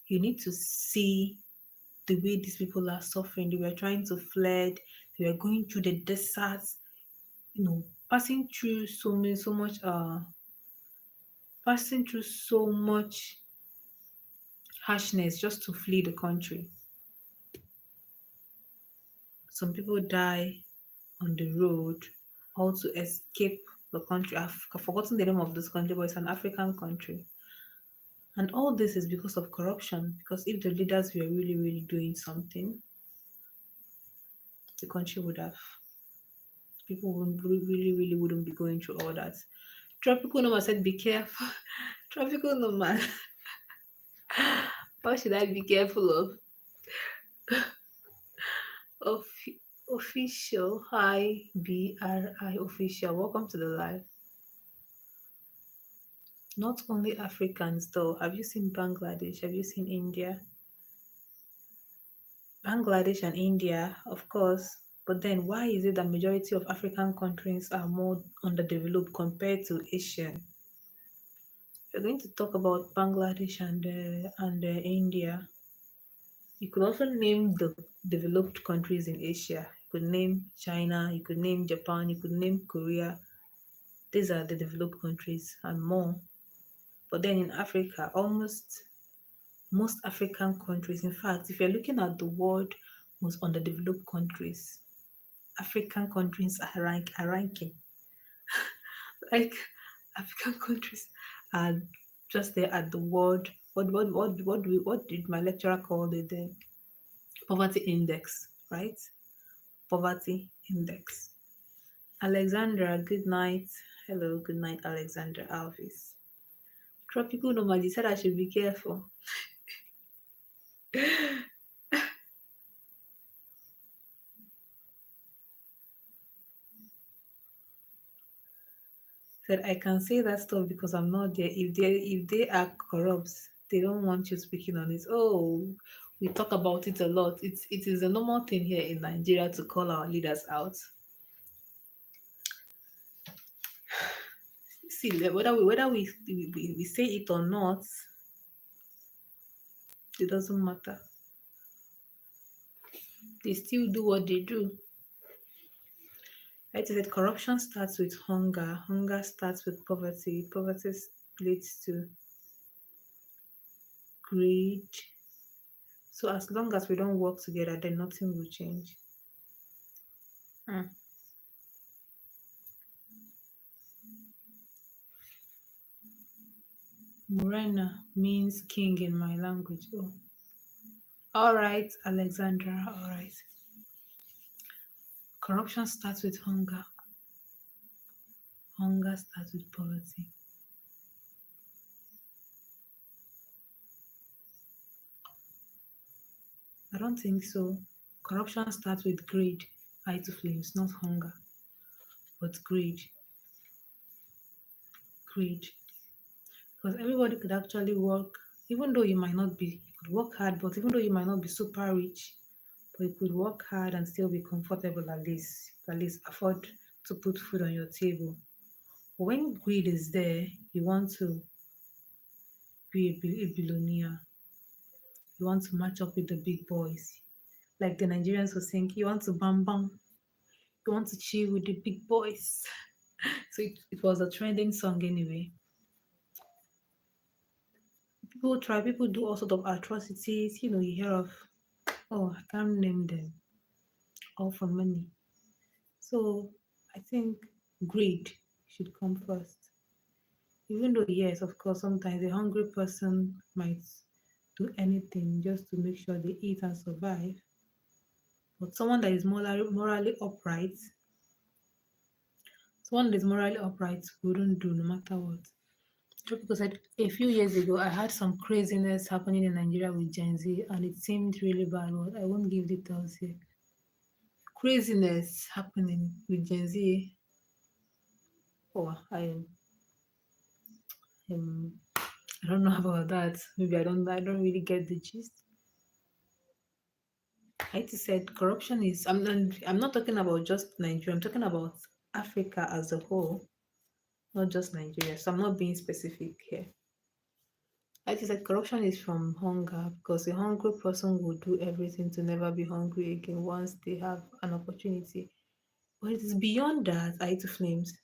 You need to see the way these people are suffering. They were trying to fled. They were going through the deserts. Passing through passing through so much harshness just to flee the country. Some people die on the road or to escape the country. I've forgotten the name of this country, but it's an African country. And all this is because of corruption. Because if the leaders were really, really doing something, the country would have, people wouldn't really, really wouldn't be going through all that. Tropical Noma said, be careful. Tropical Noma. What should I be careful of? Of official. Hi, BRI official. Welcome to the live. Not only Africans though. Have you seen Bangladesh? Have you seen India? Bangladesh and India, of course. But then why is it that majority of African countries are more underdeveloped compared to Asian? We're going to talk about Bangladesh and India. You could also name the developed countries in Asia. You could name China, you could name Japan, you could name Korea. These are the developed countries and more. But then in Africa, almost most African countries, in fact, if you're looking at the world most underdeveloped countries, African countries are ranking. Like African countries are just there at the world. What did my lecturer call it then? Poverty index, right? Poverty index. Alexandra, good night. Hello, good night, Alexandra Alvis. Tropical nomad, you said I should be careful. Said I can say that stuff because I'm not there. If they are corrupt, they don't want you speaking on it. Oh, we talk about it a lot. It is a normal thing here in Nigeria to call our leaders out. See, whether we say it or not, it doesn't matter. They still do what they do. Right? That corruption starts with hunger. Hunger starts with poverty. Poverty leads to greed. So as long as we don't work together, then nothing will change. Hmm. Morena means king in my language. Oh, all right, Alexandra. All right. Corruption starts with hunger. Hunger starts with poverty. I don't think so. Corruption starts with greed. Eye to flames, not hunger, but greed. Greed. Because everybody could actually work, even though you could work hard, but even though you might not be super rich, but you could work hard and still be comfortable at least afford to put food on your table. But when greed is there, you want to be a billionaire. You want to match up with the big boys. Like the Nigerians were saying, you want to bam bam. You want to chill with the big boys. So it was a trending song anyway. People do all sort of atrocities. You hear of, oh, I can't name them, all for money. So I think greed should come first. Even though, yes, of course, sometimes a hungry person might do anything just to make sure they eat and survive. But someone that is morally upright wouldn't do no matter what. Because a few years ago, I had some craziness happening in Nigeria with Gen Z, and it seemed really bad. But I won't give details here. Craziness happening with Gen Z. Oh, um, I don't know about that. Maybe I don't really get the gist. Haiti said corruption is. I'm not talking about just Nigeria. I'm talking about Africa as a whole, not just Nigeria. So I'm not being specific here. Haiti said corruption is from hunger because a hungry person will do everything to never be hungry again once they have an opportunity. But it is beyond that. Haiti flames.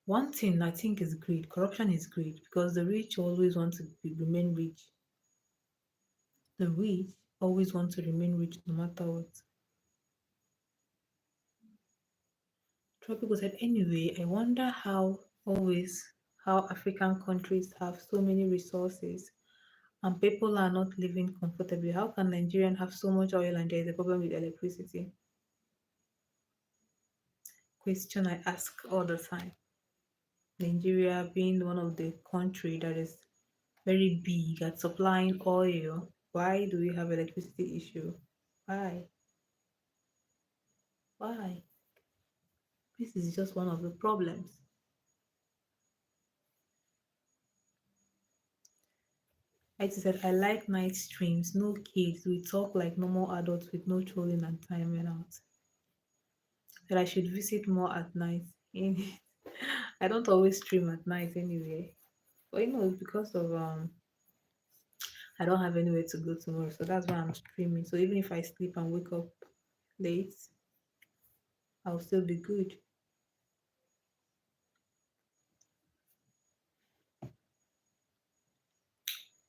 One thing I think is greed. Corruption is greed because the rich always want to remain rich. The rich always want to remain rich no matter what. Tropical said, anyway, I wonder how African countries have so many resources and people are not living comfortably. How can Nigerian have so much oil and there is a problem with electricity? Question I ask all the time. Nigeria being one of the country that is very big at supplying oil, why do we have electricity issue? Why? Why? This is just one of the problems. I said, I like night streams, no kids. We talk like normal adults with no trolling and timing out. That I should visit more at night. I don't always stream at night anyway. But it's because of I don't have anywhere to go tomorrow. So that's why I'm streaming. So even if I sleep and wake up late, I'll still be good.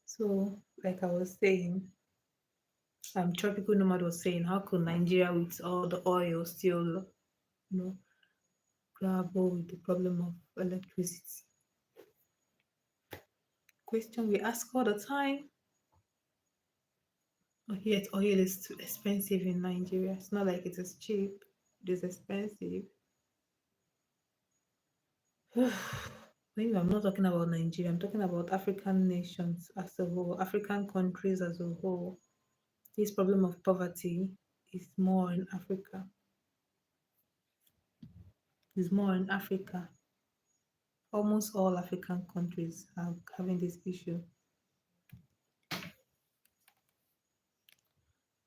So like I was saying, Tropical Nomad was saying, how could Nigeria with all the oil still, know, grapple with the problem of electricity? Question we ask all the time. Yet oil is too expensive in Nigeria. It's not like it is cheap. It is expensive. Maybe I'm not talking about Nigeria. I'm talking about African nations as a whole, African countries as a whole. This problem of poverty is more in Africa. Is more in Africa. Almost all African countries are having this issue.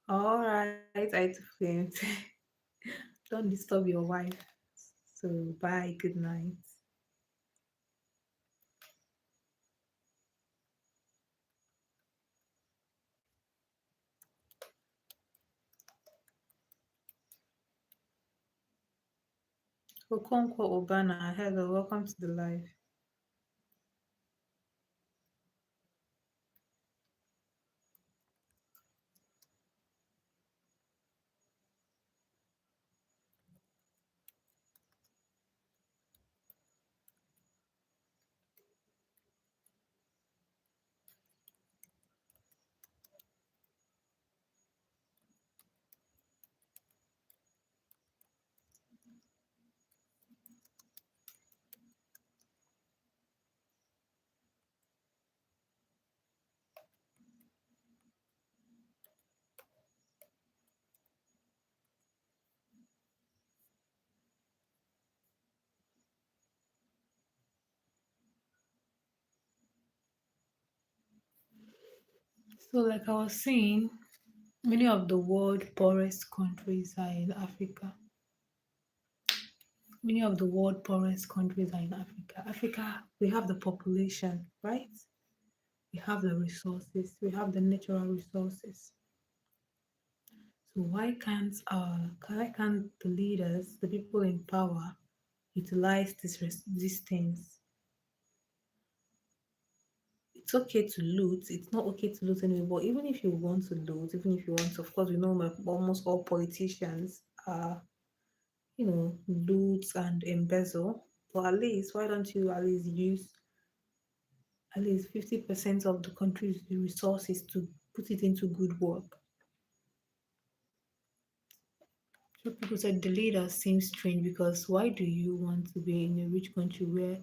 All right, I to Don't disturb your wife. So bye, good night. Okonkwo Obana, hello, welcome to the live. So, like I was saying, many of the world poorest countries are in Africa. Many of the world poorest countries are in Africa. Africa, we have the population, right? We have the resources, we have the natural resources. So why can't the leaders, the people in power, utilize these things? It's okay to loot. It's not okay to loot anyway. But even if you want to loot, even if you want to, of course, we know almost all politicians are, loot and embezzle. But at least, why don't you at least use at least 50% of the country's resources to put it into good work? So people said the leader seems strange because why do you want to be in a rich country where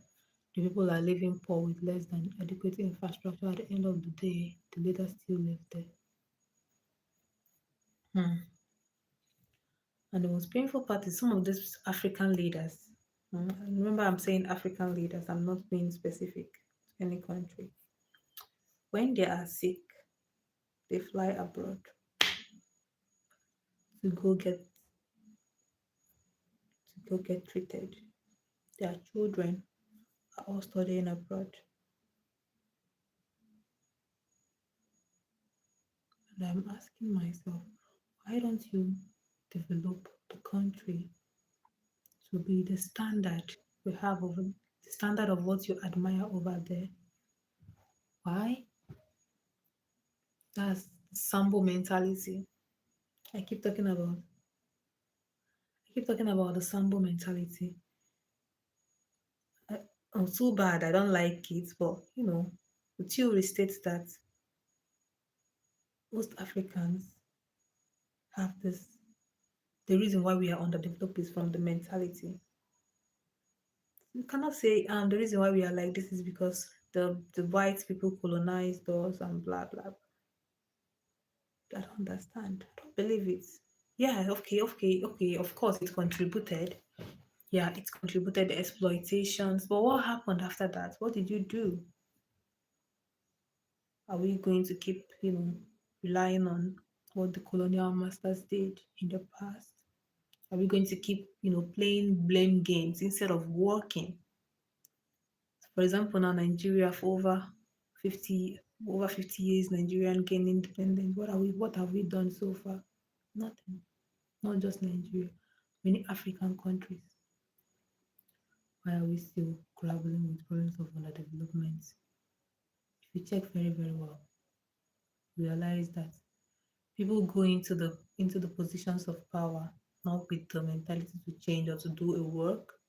The people are living poor with less than adequate infrastructure. At the end of the day, the leaders still live there. Hmm. And the most painful part is some of these African leaders. Remember, I'm saying African leaders, I'm not being specific to any country. When they are sick, they fly abroad to go get treated. Their children are all studying abroad. And I'm asking myself, why don't you develop the country to be the standard we have over the standard of what you admire over there? Why? That's Sambo mentality. I keep talking about I keep talking about the Sambo mentality. I'm too bad. I don't like it, but the theory states that most Africans have this. The reason why we are underdeveloped is from the mentality. You cannot say the reason why we are like this is because the white people colonized us and blah blah. I don't understand. I don't believe it. Yeah, okay. Of course, it contributed. Yeah, it contributed the exploitations. But what happened after that? What did you do? Are we going to keep, relying on what the colonial masters did in the past? Are we going to keep, playing blame games instead of working? For example, now Nigeria for 50 years, Nigerian gained independence. What have we done so far? Nothing. Not just Nigeria, many African countries. Why are we still grappling with problems of underdevelopment? If you check very, very well, realize that people go into the positions of power not with the mentality to change or to do a work,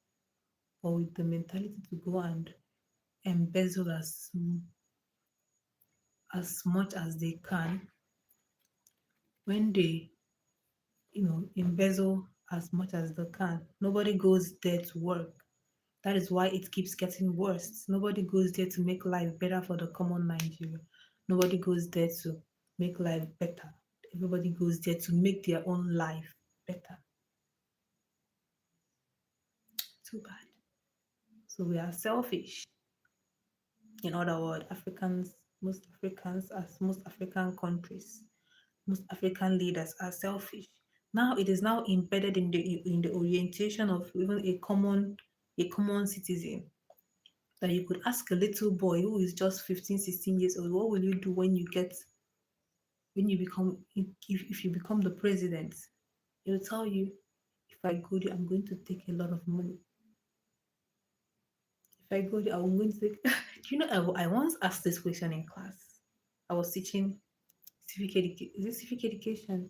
but with the mentality to go and embezzle as much as they can. When they embezzle as much as they can, nobody goes there to work. That is why it keeps getting worse. Nobody goes there to make life better for the common Nigeria. Nobody goes there to make life better. Everybody goes there to make their own life better. Too bad. So we are selfish. In other words, most African countries, most African leaders are selfish. Now it is now embedded in the orientation of even a common citizen, that you could ask a little boy who is just 15, 16 years old, what will you do if you become the president? He will tell you, if I go there, I'm going to take a lot of money. If I go there, I'm going to take. I once asked this question in class. I was teaching civic education. Is it civic education?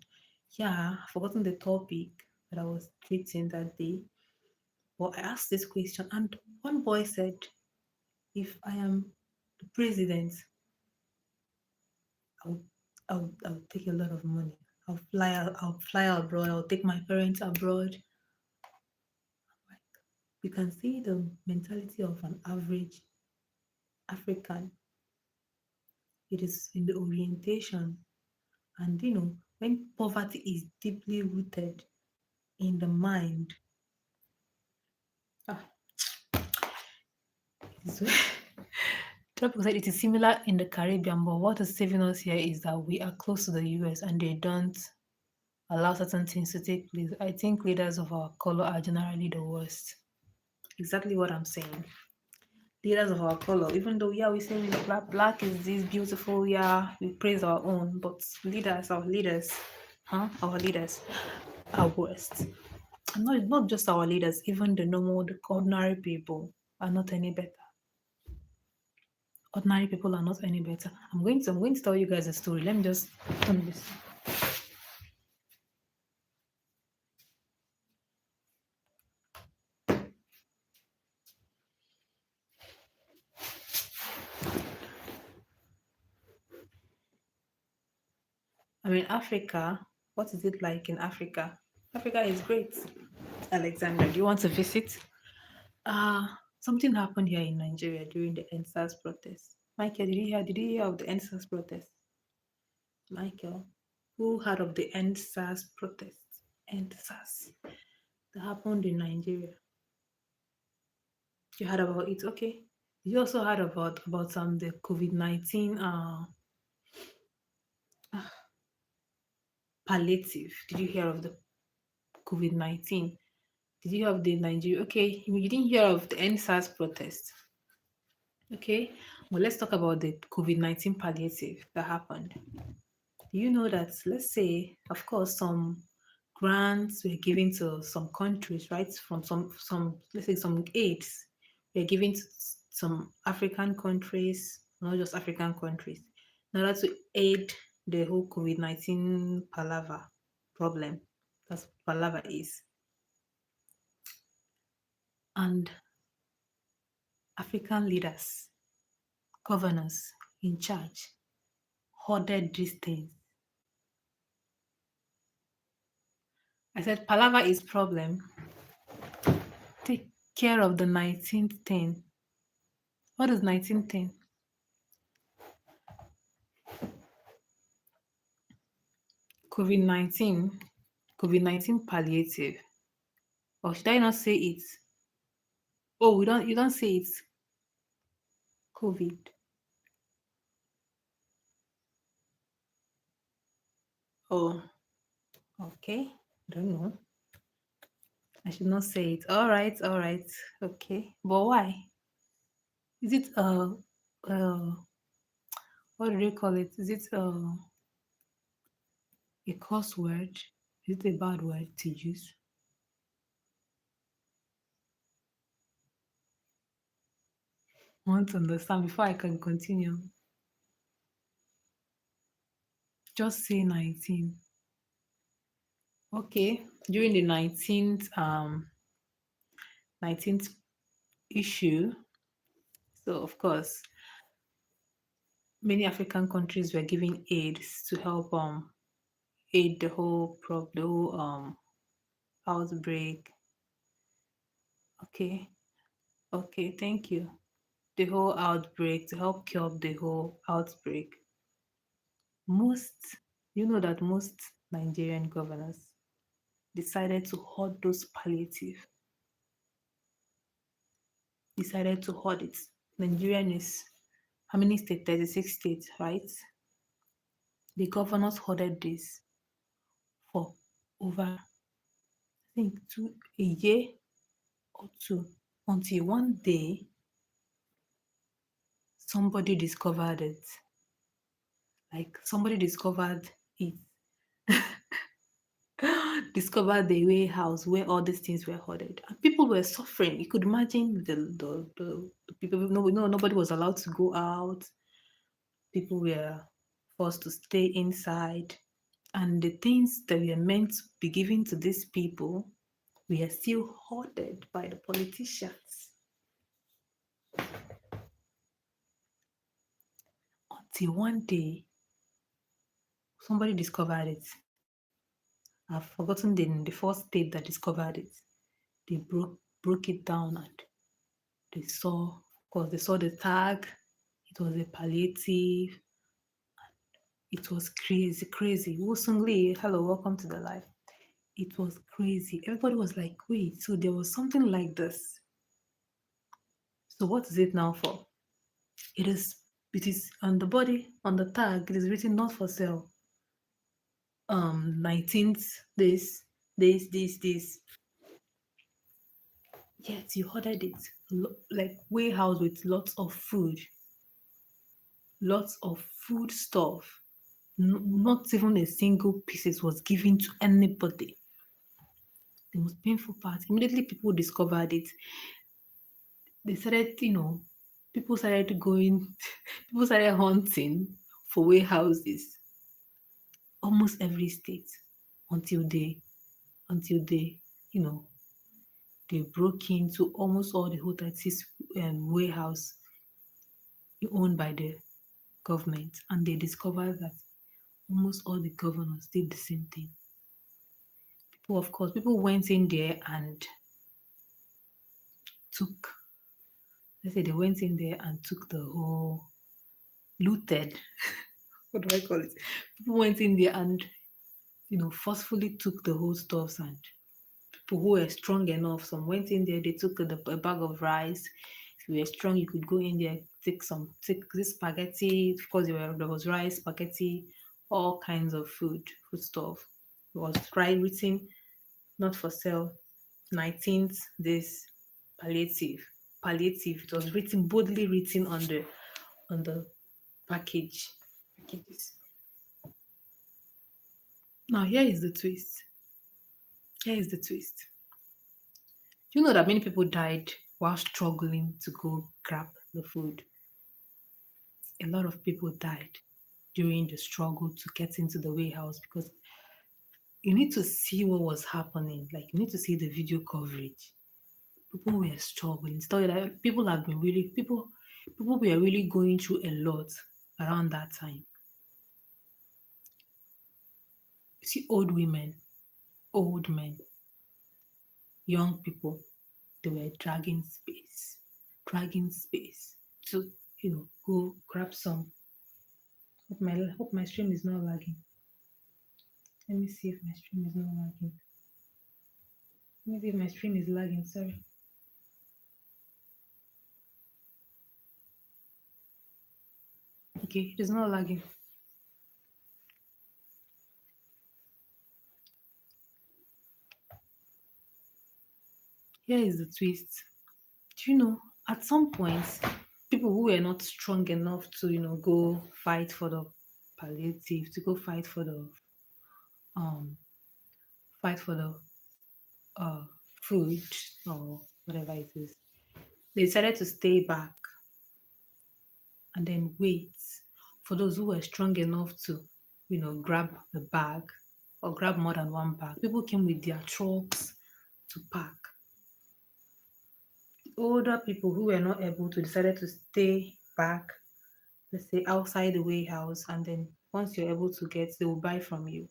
Yeah, I've forgotten the topic that I was treating that day. But I asked this question, and one boy said, if I am the president, I'll, I'll take a lot of money. I'll fly abroad. I'll take my parents abroad. You can see the mentality of an average African. It is in the orientation. And when poverty is deeply rooted in the mind, ah, it is Tropical said it is similar in the Caribbean, but what is saving us here is that we are close to the US and they don't allow certain things to take place. I think leaders of our color are generally the worst. Exactly what I'm saying. Leaders of our color, even though we say black is this beautiful, we praise our own, but our leaders are worst. And not just our leaders, even the ordinary people are not any better. Ordinary people are not any better. I'm going to tell you guys a story. Let me just turn this. I mean, Africa. What is it like in Africa? Africa is great. Alexander, do you want to visit? Something happened here in Nigeria during the NSAS protest. Michael, did you hear of the NSAS protest? Michael, who heard of the NSAS protest? NSAS that happened in Nigeria. You heard about it, okay? You also heard about the COVID-19 palliative. Did you hear of the COVID-19? Did you have the Nigeria? Okay, you didn't hear of the NSAS protest. Okay, well, let's talk about the COVID-19 palliative that happened. Do you know that, let's say, of course, some grants were given to some countries, right? From some let's say some aids were given to some African countries, not just African countries, in order to aid the whole COVID-19 palaver problem. That's what palaver is. And African leaders, governors in charge, hoarded these things. I said palaver is problem. Take care of the 19th thing. What is 19th thing? COVID-19. COVID-19 palliative. Or should I not say it? Oh, we don't you don't say it. COVID. Oh, okay. I don't know. I should not say it. All right. Okay. But why? Is it uh what do they call it? Is it a curse word? Is it a bad word to use? I want to understand before I can continue. Just say 19. Okay. During the 19th issue, so of course, many African countries were giving aids to help aid the whole outbreak. Okay. Okay, thank you. The whole outbreak to help cure the whole outbreak. Most you know that most Nigerian governors decided to hoard those palliative, decided to hoard it. Nigerian is how many states? 36 states, right? The governors hoarded this for over, I think, a year or two, until one day somebody discovered it. Like somebody discovered it, discovered the warehouse where all these things were hoarded. And people were suffering. You could imagine the people, no, nobody was allowed to go out. People were forced to stay inside. And the things that were meant to be given to these people were still hoarded by the politicians until one day somebody discovered it. I've forgotten the first state that discovered it. They broke it down and they saw, of course, they saw the tag. It was a palliative. It was crazy, crazy. Wusungli, hello, welcome to the live. It was crazy. Everybody was like, wait, so there was something like this. So what is it now for? It is it is on the body, on the tag, it is written not for sale. 19th, this. Yet you ordered it like warehouse with lots of food stuff. Not even a single piece was given to anybody. The most painful part, immediately people discovered it. They started, people started going, people started hunting for warehouses, almost every state, until they, you know, they broke into almost all the hotels warehouse owned by the government, and they discovered that almost all the governors did the same thing. People, of course, people went in there and took let's say they went in there and took the whole looted. What do I call it? People went in there and forcefully took the whole stuffs, and people who were strong enough, some went in there, they took a bag of rice. If you were strong, you could go in there, take this spaghetti. Of course, there was rice, spaghetti, all kinds of food stuff. It was written, not for sale, 19th this palliative. Palliative. It was written, boldly written on the packages. Now here is the twist. Do you know that many people died while struggling to go grab the food? A lot of people died during the struggle to get into the warehouse, because you need to see what was happening. Like, you need to see the video coverage. People were struggling. Story that people have been really people were really going through a lot around that time. You see old women, old men, young people, they were dragging space to go grab some. Hope my stream is not lagging. Let me see if my stream is not lagging. Let me see if my stream is lagging. Sorry. Okay, it is not lagging. Here is the twist. Do you know, at some point, people who were not strong enough to, go fight for the palliative, to go um fight for the uh food or whatever it is, they decided to stay back and then wait for those who were strong enough to, grab the bag or grab more than one bag. People came with their trucks to pack. Older people who were not able to decided to stay back, let's say outside the warehouse, and then once you're able to get, they will buy from you.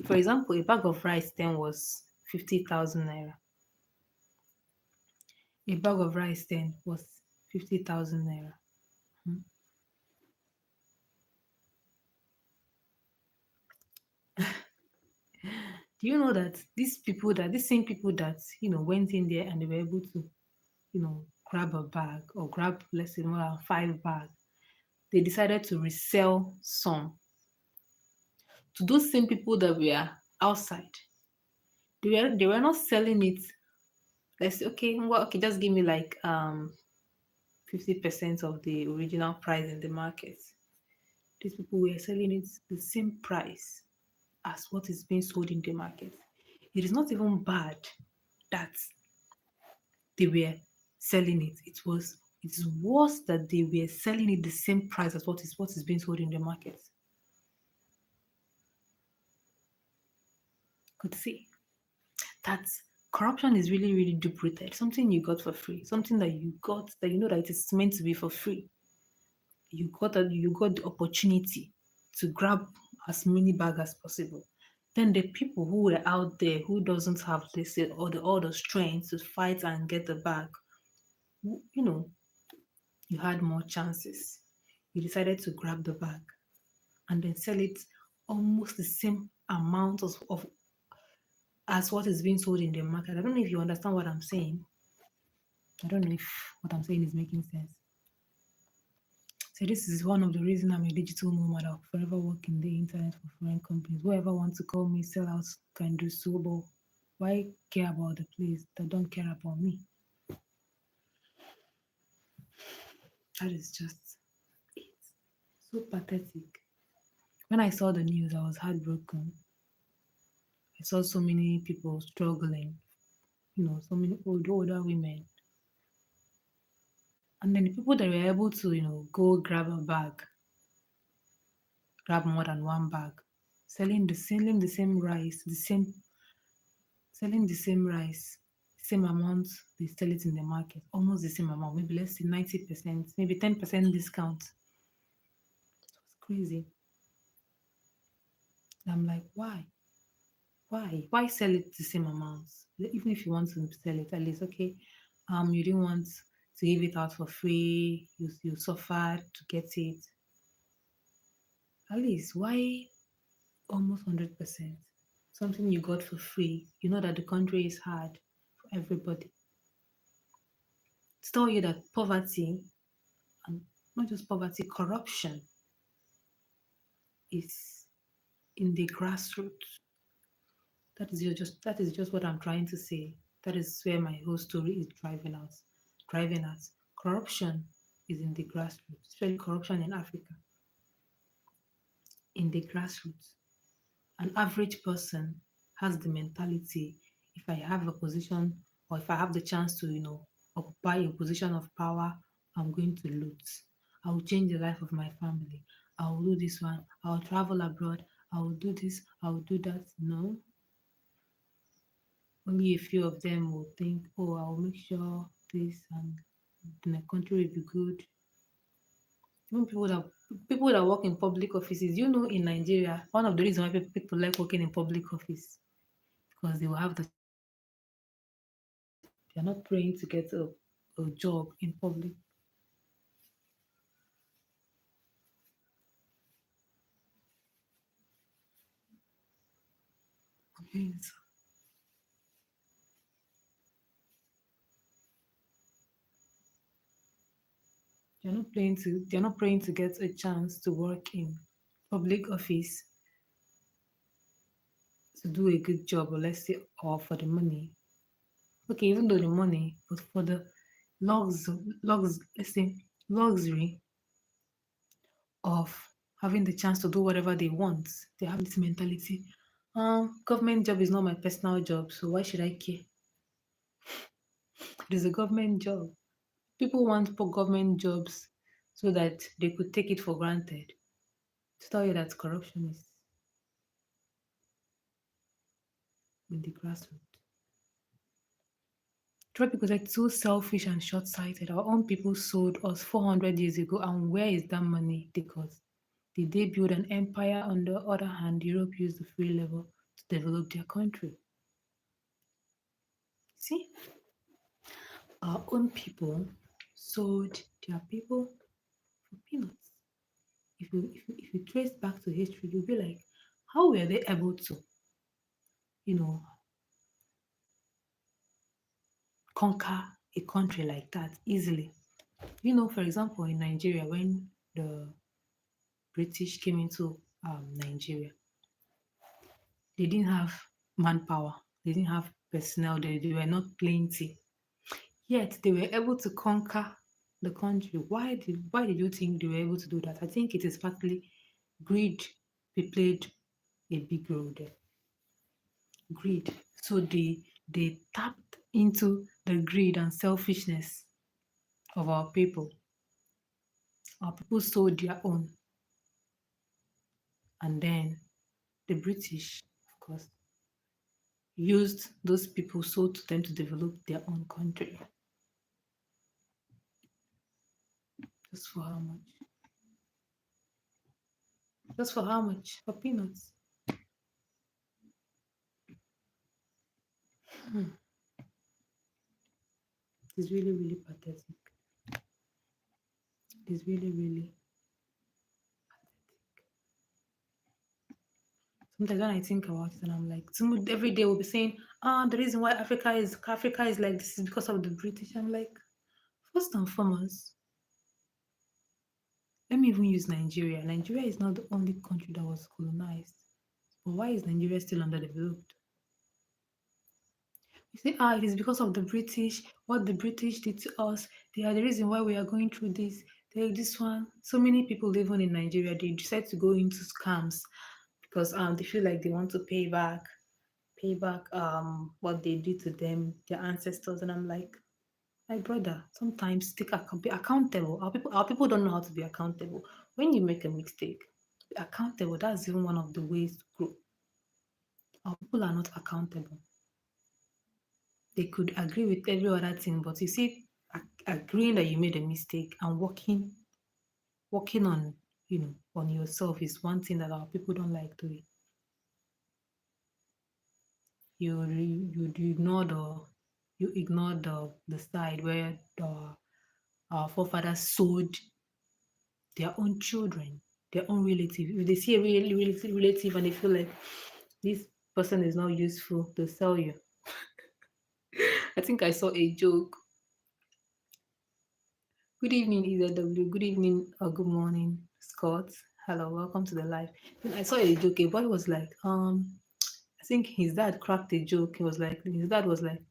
For example, a bag of rice then was 50,000 naira. A bag of rice then was 50,000 naira. Hmm. Do you know that these same people that went in there and they were able to grab a bag or grab, let's say, more than five bags, they decided to resell some to those same people that were outside. They were not selling it. Let's say, okay, well, okay, just give me like 50% of the original price in the market. These people were selling it the same price as what is being sold in the market. It is not even bad that they were selling it. It's worse that they were selling it the same price as what is being sold in the market. Could see that corruption is really, really deep rooted. Something you got for free, something that you got that you know that it is meant to be for free. You got the opportunity to grab as many bags as possible. Then the people who were out there who doesn't have, let's say, all the strength to fight and get the bag, you know, you had more chances. You decided to grab the bag and then sell it almost the same amount of as what is being sold in the market. I don't know if you understand what I'm saying. I don't know if what I'm saying is making sense. So this is one of the reasons I'm a digital nomad. I'll forever work in the internet for foreign companies. Whoever wants to call me sell out can do so, but why care about the place that don't care about me? That is just it. So pathetic. When I saw the news, I was heartbroken. I saw so many people struggling, so many older women. And then the people that were able to, go grab a bag, grab more than one bag, selling the same rice, selling the same rice, same amount they sell it in the market, almost the same amount, maybe let's say 90%, maybe 10% discount. It's crazy. I'm like, why? Why sell it the same amount? Even if you want to sell it, at least okay, you didn't want to give it out for free, you suffered to get it. At least why almost 100%? Something you got for free. You know that the country is hard for everybody. To tell you that poverty, and not just poverty, corruption is in the grassroots. That is just what I'm trying to say. That is where my whole story is driving us. Driving us. Corruption is in the grassroots, especially corruption in Africa. In the grassroots. An average person has the mentality, if I have a position or if I have the chance to, occupy a position of power, I'm going to loot. I will change the life of my family. I will do this one. I will travel abroad. I will do this. I will do that. No. Only a few of them will think, oh, I will make sure this and my country will be good. Even people that work in public offices, in Nigeria, one of the reasons why people like working in public office because they will have the chance to work in public. They are not praying to get a job in public. Yes. They're not praying to get a chance to work in public office to do a good job, or let's say, or for the money. Okay, even though the money, but for the let's say luxury of having the chance to do whatever they want. They have this mentality. Government job is not my personal job, so why should I care? It is a government job. People want for government jobs so that they could take it for granted. To tell you that corruption is in the grassroots. Try because they're so selfish and short-sighted. Our own people sold us 400 years ago, and where is that money? Because did they build an empire? On the other hand, Europe used the free level to develop their country. See, our own people sold their people for peanuts. If you trace back to history, you'll be like, how were they able to, you know, conquer a country like that easily? For example, in Nigeria, when the British came into Nigeria, they didn't have manpower, they didn't have personnel, they were not plenty. Yet they were able to conquer the country. Why did you think they were able to do that? I think it is partly greed. They played a big role there. Greed. So they tapped into the greed and selfishness of our people. Our people sold their own, and then the British, of course, used those people sold to them to develop their own country. Just for how much? Just for how much? For peanuts. Hmm. It's really, really pathetic. It's really, really pathetic. Sometimes when I think about it, and I'm like, every day we'll be saying, the reason why Africa is like this is because of the British. I'm like, first and foremost, let me even use Nigeria. Nigeria is not the only country that was colonized. But why is Nigeria still underdeveloped? You say, it is because of the British, what the British did to us. They are the reason why we are going through this. This one. So many people living in Nigeria, they decide to go into scams because they feel like they want to pay back what they did to them, their ancestors. And I'm like, my brother, sometimes be accountable. Our people don't know how to be accountable. When you make a mistake, be accountable. That's even one of the ways to grow. Our people are not accountable. They could agree with every other thing, but you see, agreeing that you made a mistake and working on yourself is one thing that our people don't like doing. You ignore the side where Our forefathers sold their own children, their own relative. If they see a relative and they feel like this person is not useful, they'll sell you. I think I saw a joke. Good evening, EZW. Good evening or good morning, Scott. Hello, welcome to the live. Then I saw a joke. A boy was like, I think his dad cracked a joke. He was like, his dad was like,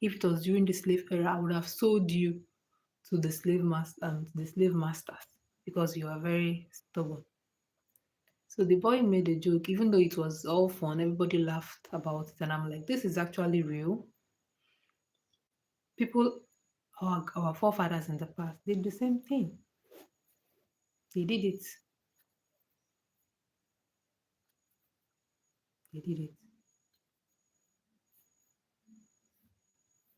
if it was during the slave era, I would have sold you to the slave masters because you are very stubborn. So the boy made a joke, even though it was all fun, everybody laughed about it. And I'm like, this is actually real. People, our forefathers in the past did the same thing. They did it. They did it.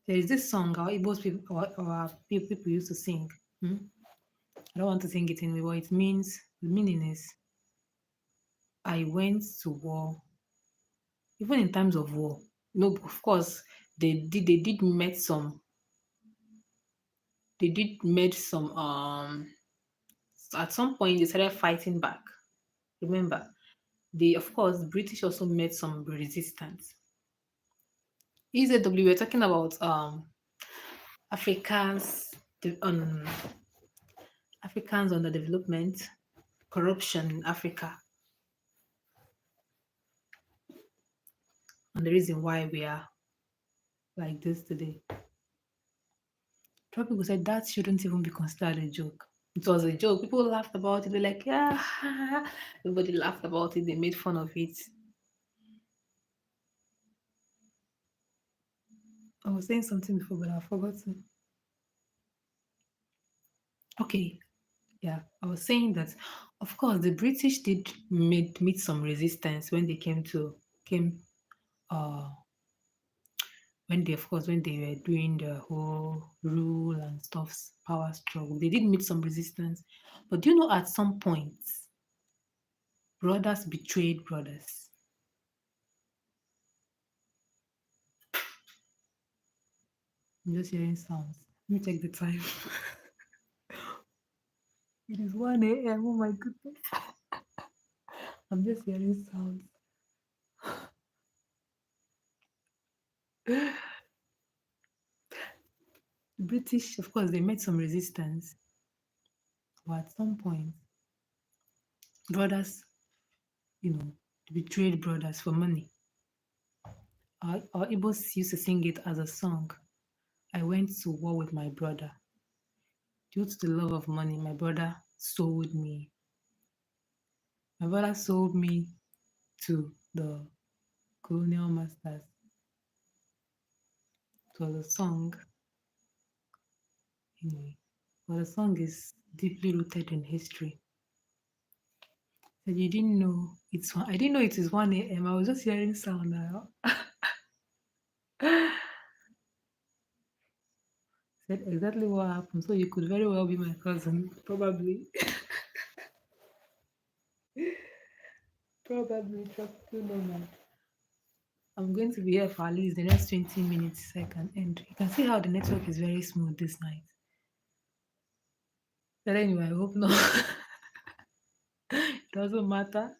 There is this song our Igbo people or our people used to sing. Hmm? I don't want to sing it in but it means the meaning is I went to war. Even in times of war. No, of course they did met some at some point they started fighting back. Remember, they of course British also met some resistance. EZW, we're talking about Africans the Africans under development, corruption in Africa, and the reason why we are like this today. Some people said that shouldn't even be considered a joke. It was a joke. People laughed about it. They're like, yeah, everybody laughed about it. They made fun of it. I was saying something before, but I forgot to. Okay, yeah, I was saying that, of course, the British did meet some resistance when they came uh when they of course when they were doing the whole rule and stuff's power struggle. They did meet some resistance, but do you know at some point brothers betrayed brothers. I'm just hearing sounds. Let me check the time. It is 1 a.m. Oh my goodness. I'm just hearing sounds. The British, of course, they met some resistance, but at some point, brothers, you know, betrayed brothers for money. Our Igbos used to sing it as a song. I went to war with my brother. Due to the love of money, my brother sold me. My brother sold me to the colonial masters. It was a song, anyway. But the song is deeply rooted in history. Said you didn't know I didn't know it is 1 a.m. I was just hearing sound now. Said exactly what happened. So you could very well be my cousin. Probably. Probably tropical normal. I'm going to be here for at least the next 20 minutes so I can end. You can see how the network is very smooth this night. But anyway, I hope not. It doesn't matter.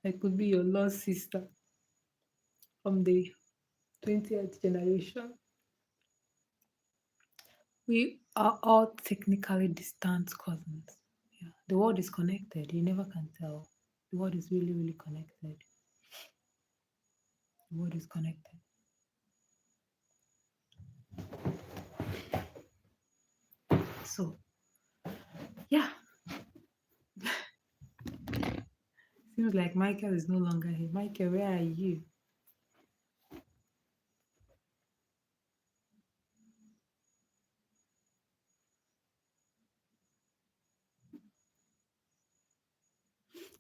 I could be your lost sister from the 20th generation. We are all technically distant cousins. Yeah. The world is connected. You never can tell. The world is really, really connected. The world is connected. So, yeah, seems like Michael is no longer here. Michael, where are you?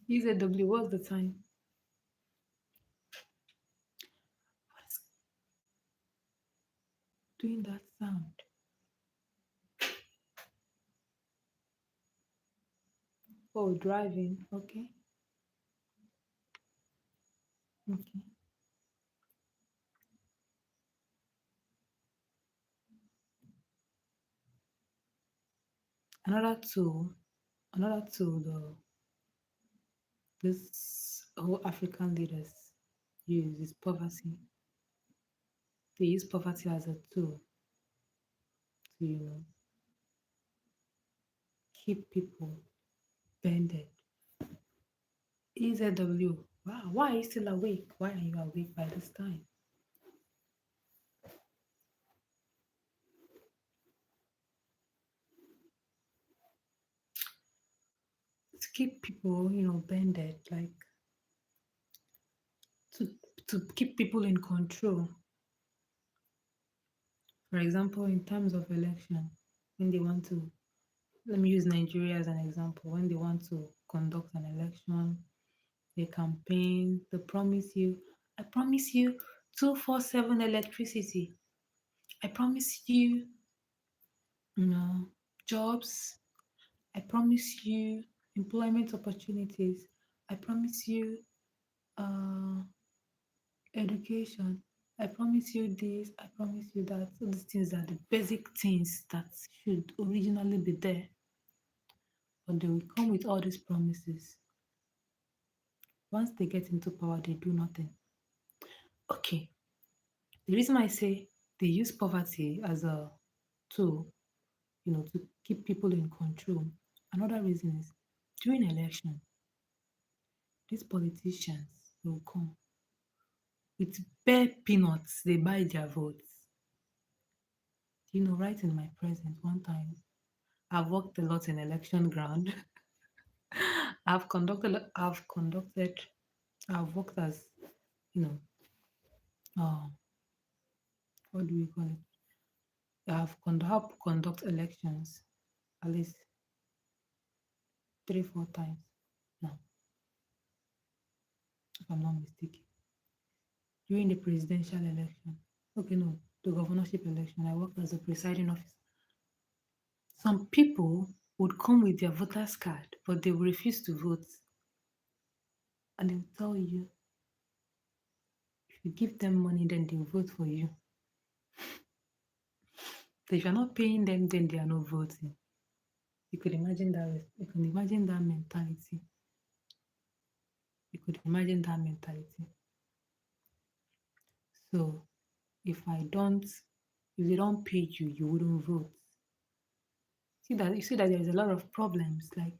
EZW, what's the time? What's doing that sound? Oh, driving. Okay. Okay. Another tool, another tool though, this whole African leaders use is poverty. They use poverty as a tool to, keep people bended. EZW. Wow, why are you still awake? Why are you awake by this time? To keep people, bended, like to to keep people in control. For example, in terms of election, when they want to, let me use Nigeria as an example. When they want to conduct an election, they campaign, they promise you, I promise you 247 electricity. I promise you, jobs. I promise you employment opportunities. I promise you uh, education. I promise you this. I promise you that. So these things are the basic things that should originally be there. But they will come with all these promises. Once they get into power, they do nothing. Okay. The reason I say they use poverty as a tool, to keep people in control. Another reason is during election, these politicians will come with bare peanuts. They buy their votes. Right in my presence, one time, I've worked a lot in election ground. I've worked as, you know, uh, what do we call it? Helped conduct elections at least 3, 4 times now, if I'm not mistaken. During the presidential election, okay, no, the governorship election, I worked as a presiding officer. Some people would come with their voter's card, but they will refuse to vote. And they will tell you, if you give them money, then they'll vote for you. So if you're not paying them, then they are not voting. You could imagine that. You can imagine that mentality. You could imagine that mentality. So if they don't pay you, you wouldn't vote. You see that there's a lot of problems. Like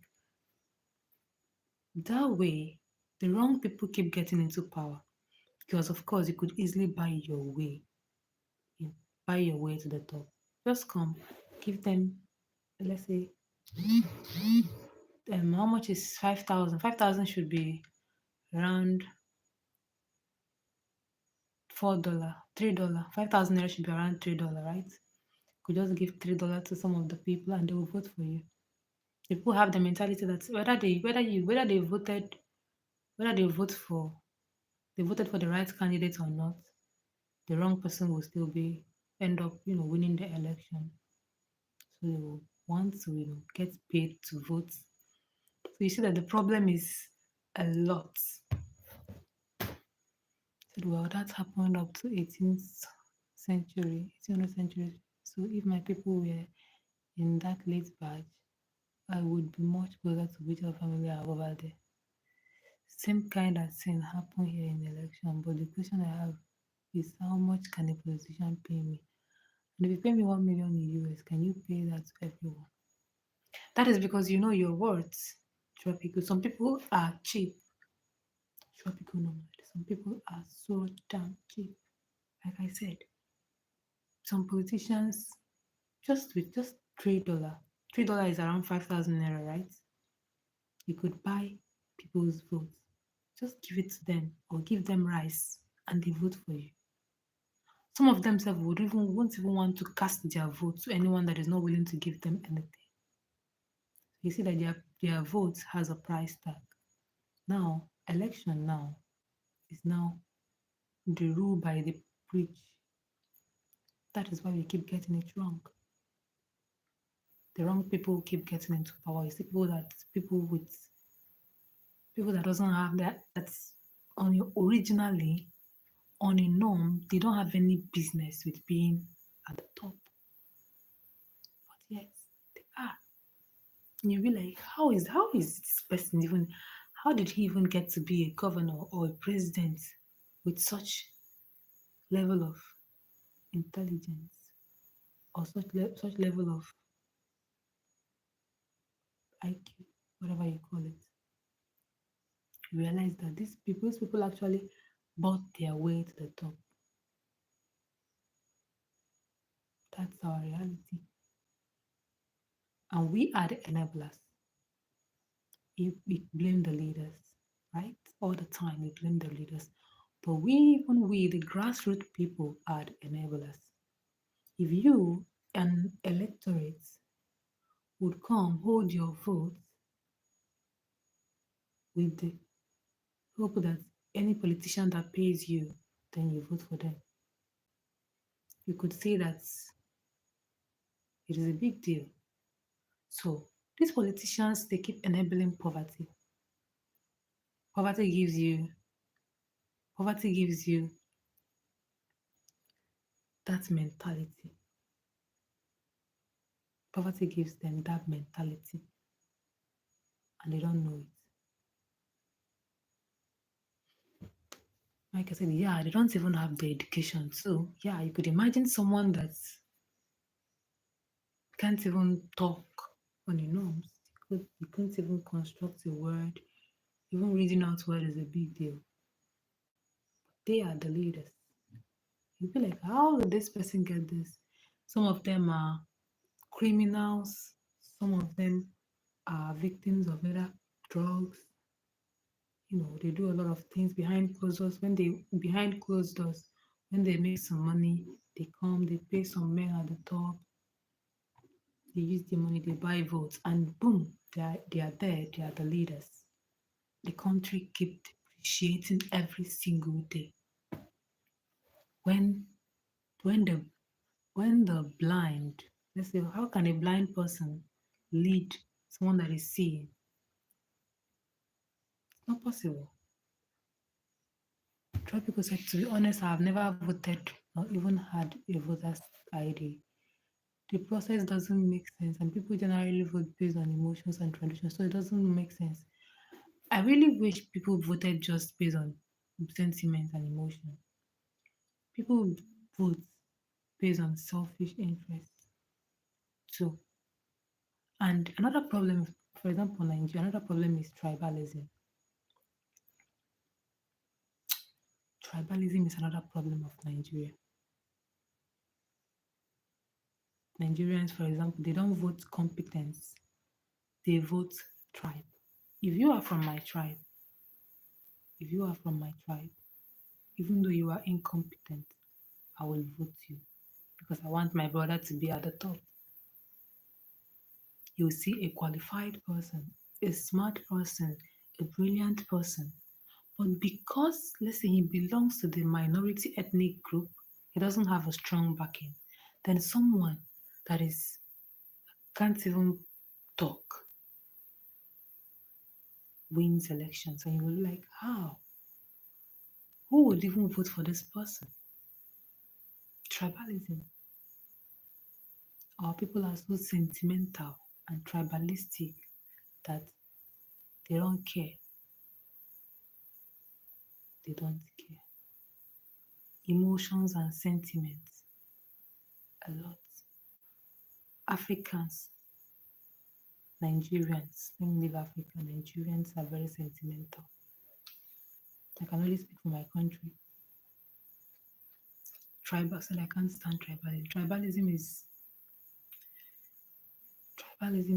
that way, the wrong people keep getting into power. Because of course you could easily you buy your way to the top. Just come, give them, let's say, how much is 5,000? 5,000 should be around $4, $3. 5,000 naira should be around $3, right? Could just give $3 to some of the people and they will vote for you. People have the mentality that whether they voted for the right candidate or not, the wrong person will still be end up, winning the election. So they will want to, get paid to vote. So you see that the problem is a lot. So well, that happened up to 18th century, 18th century. So if my people were in that late batch, I would be much closer to whichever family I have over there. Same kind of thing happen here in the election, but the question I have is how much can a politician pay me? And if you pay me 1 million in US, can you pay that to everyone? That is because you know your worth. Tropical. Some people are cheap. Tropical nomad. Some people are so damn cheap. Like I said, some politicians just $3. $3 is around 5,000 naira, right? You could buy people's votes. Just give it to them or give them rice and they vote for you. Some of themselves won't even want to cast their vote to anyone that is not willing to give them anything. You see that their vote has a price tag. Now, election now is now the rule by the bridge. That is why we keep getting it wrong. The wrong people keep getting into power. You see people that doesn't have that's originally on a norm, they don't have any business with being at the top. But yes, they are. You'll be like, how is this person even, how did he even get to be a governor or a president with such level of intelligence or such level of IQ, whatever you call it? You realize that those people actually bought their way to the top. That's our reality. And we are the enablers. We blame the leaders, right? All the time we blame the leaders. But even we, the grassroots people, are the enablers. If you, an electorate, would come hold your vote with the hope that any politician that pays you, then you vote for them, you could say that it is a big deal. So these politicians, they keep enabling poverty. Poverty gives you poverty gives you that mentality. Poverty gives them that mentality and they don't know it. Like I said, yeah, they don't even have the education. So yeah, you could imagine someone that can't even talk on the norms. You couldn't even construct a word. Even reading out word is a big deal. They are the leaders. You'll be like, how did this person get this? Some of them are criminals. Some of them are victims of either drugs. They do a lot of things behind closed doors. Behind closed doors, when they make some money, they come, they pay some men at the top, they use the money, they buy votes, and boom, they are there, they are the leaders. The country keep depreciating every single day. When when the when the blind, let's say, how can a blind person lead someone that is seeing? Not possible. Tropical said, to be honest, I have never voted or even had a voter's ID. The process doesn't make sense, and people generally vote based on emotions and tradition, so it doesn't make sense. I really wish people voted just based on sentiment and emotion. People vote based on selfish interests too. And another problem, for example, Nigeria, another problem is tribalism. Tribalism is another problem of Nigeria. Nigerians, for example, they don't vote competence, they vote tribe. If you are from my tribe, if you are from my tribe, even though you are incompetent, I will vote you because I want my brother to be at the top. You see a qualified person, a smart person, a brilliant person. But because, let's say, he belongs to the minority ethnic group, he doesn't have a strong backing, then someone that is can't even talk wins elections. And you will be like, how? Who would even vote for this person? Tribalism. Our people are so sentimental and tribalistic that they don't care. They don't care. Emotions and sentiments. A lot. Africans, Nigerians, let me leave Africa. Nigerians are very sentimental. I can only speak for my country. Tribal, said I can't stand tribalism. Tribalism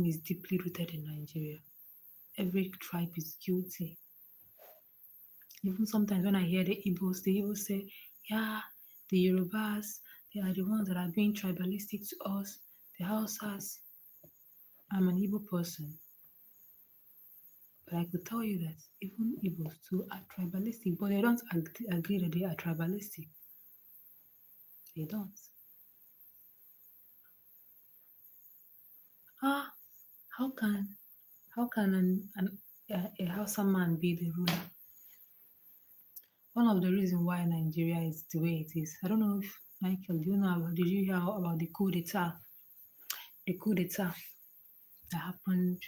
is deeply rooted in Nigeria. Every tribe is guilty. Even sometimes when I hear the Igbos say, yeah, the Yorubas, they are the ones that are being tribalistic to us. The Hausas. I'm an Igbo person, but I could tell you that even Igbos too are tribalistic, but they don't agree that they are tribalistic. They don't. Ah, how can a Hausa man be the ruler? One of the reasons why Nigeria is the way it is. I don't know if Michael, did you hear about the coup d'etat? The coup d'etat that happened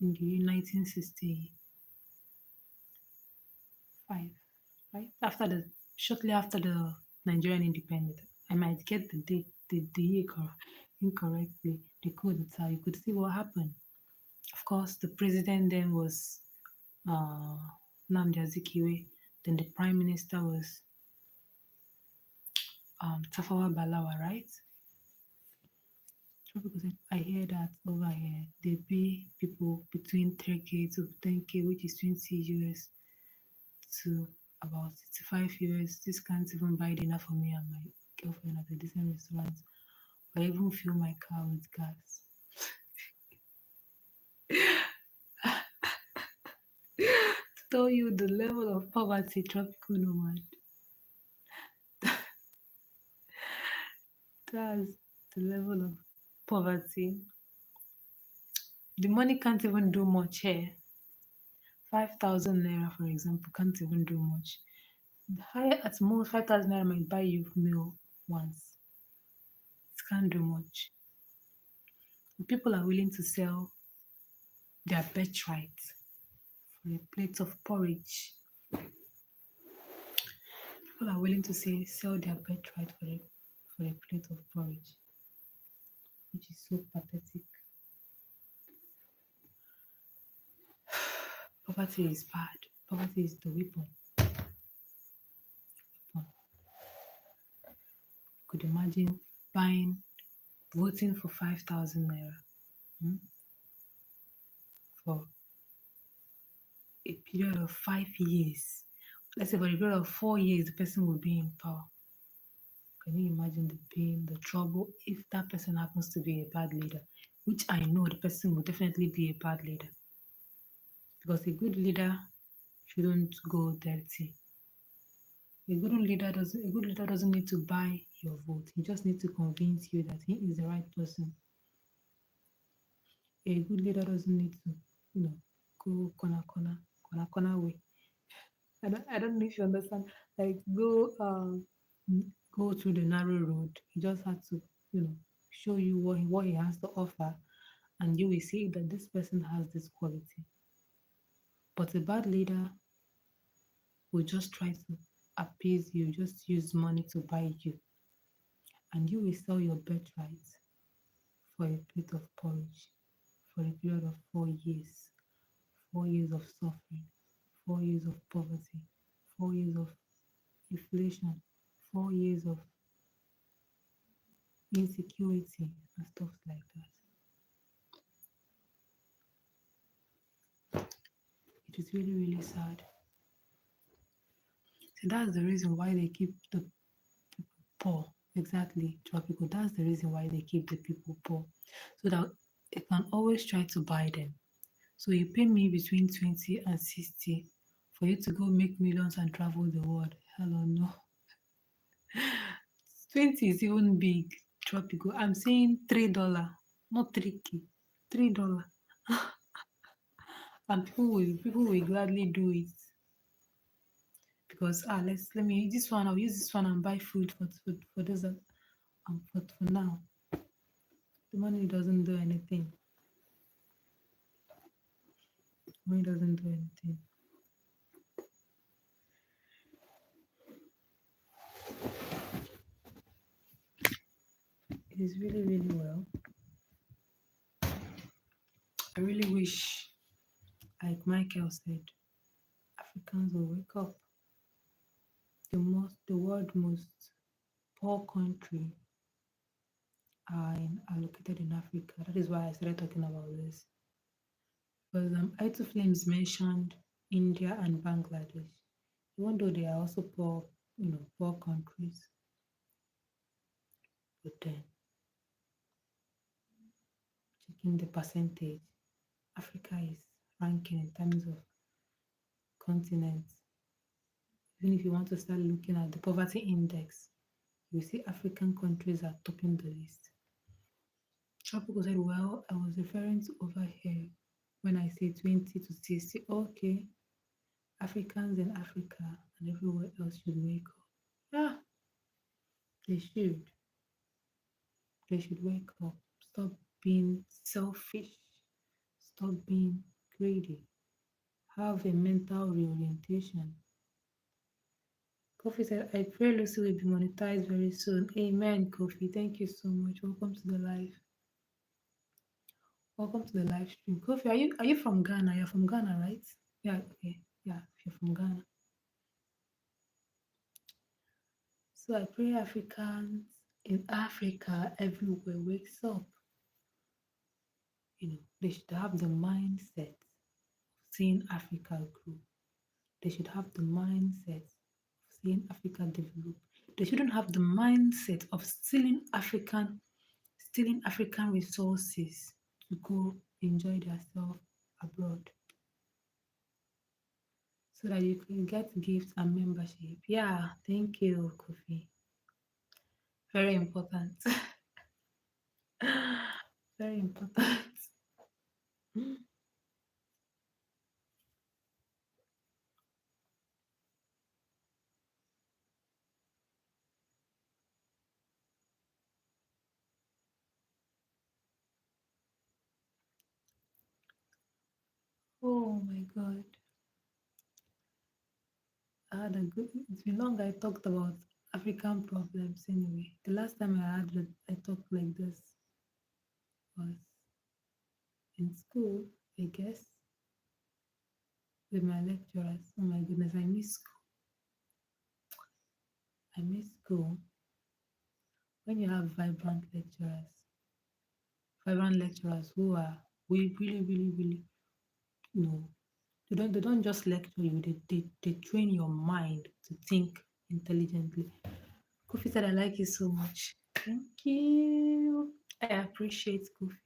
in the year 1965, right? After the shortly after the Nigerian independence. I might get the date, the year incorrectly. The code itself, you could see what happened. Of course, the president then was uh, Nnamdi Azikiwe. Then the prime minister was Tafawa Balawa, right? So because I hear that over here, they pay people between 3K to 10K, which is 20 US to about 65 US. This can't even buy dinner for me and my girlfriend at a decent restaurant, or even fill my car with gas. To tell you the level of poverty tropical nomad, that's the level of poverty. The money can't even do much here. 5,000 naira, for example, can't even do much. The higher at most 5,000 naira might buy you meal once. It can't do much. People are willing to sell their birthright for a plate of porridge. People are willing to say sell their birthright for a plate of porridge, which is so pathetic. Poverty is bad. Poverty is the weapon. Could imagine buying, voting for 5,000 naira hmm, for a period of 5 years. Let's say for a period of 4 years, the person will be in power. Can you imagine the pain, the trouble if that person happens to be a bad leader? Which I know the person will definitely be a bad leader. Because a shouldn't go dirty. A good leader doesn't need to buy your vote. He just needs to convince you that he is the right person. A good leader doesn't need to, you know, go corner way. I don't know if you understand. Like go through the narrow road. He just had to, you know, show you what he has to offer, and you will see that this person has this quality. But a bad leader will just try to appease you, just use money to buy you, and you will sell your birthright for a plate of porridge for a period of 4 years. 4 years of suffering, 4 years of poverty, 4 years of inflation, 4 years of insecurity and stuff like that. It is really, really sad. So that's the reason why they keep the poor. Exactly, tropical. That's the reason why they keep the people poor. So that they can always try to buy them. So you pay me between 20 and 60 for you to go make millions and travel the world. Hello, no. 20 is even big. Tropical. I'm saying $3, not 3K. $3. And people will gladly do it because let me use this one. I'll use this one and buy food for this for now. The money doesn't do anything. Money doesn't do anything. It is really, really well. I really wish, like Michael said, Africans will wake up. The world most poor country are located in Africa. That is why I started talking about this. Because Aitu Flames mentioned India and Bangladesh, even though they are also poor, poor countries. But then, checking the percentage, Africa is ranking in terms of continents. Even if you want to start looking at the poverty index, you see African countries are topping the list. Tropical said, well, I was referring to over here when I say 20 to 60. Okay, Africans in Africa and everywhere else should wake up. Yeah, they should. They should wake up. Stop being selfish. Stop being ready. Have a mental reorientation. Kofi said, I pray Lucy will be monetized very soon. Amen, Kofi. Thank you so much. Welcome to the live. Welcome to the live stream. Kofi, are you from Ghana? You're from Ghana, right? Yeah, okay. Yeah, if you're from Ghana. So I pray Africans in Africa everywhere wakes up. They should have the mindset of seeing Africa grow. They should have the mindset of seeing Africa develop. They shouldn't have the mindset of stealing African resources to go enjoy themselves abroad so that you can get gifts and membership. Yeah, thank you, Kofi. Very important. Very important. Oh my God. It's been long I talked about African problems anyway. The last time I talked like this was in school, I guess, with my lecturers. Oh my goodness, I miss school. I miss school when you have vibrant lecturers who are we really, really, really, you know, they don't just lecture you, they train your mind to think intelligently. Kofi said I like you so much. Thank you. I appreciate Kofi.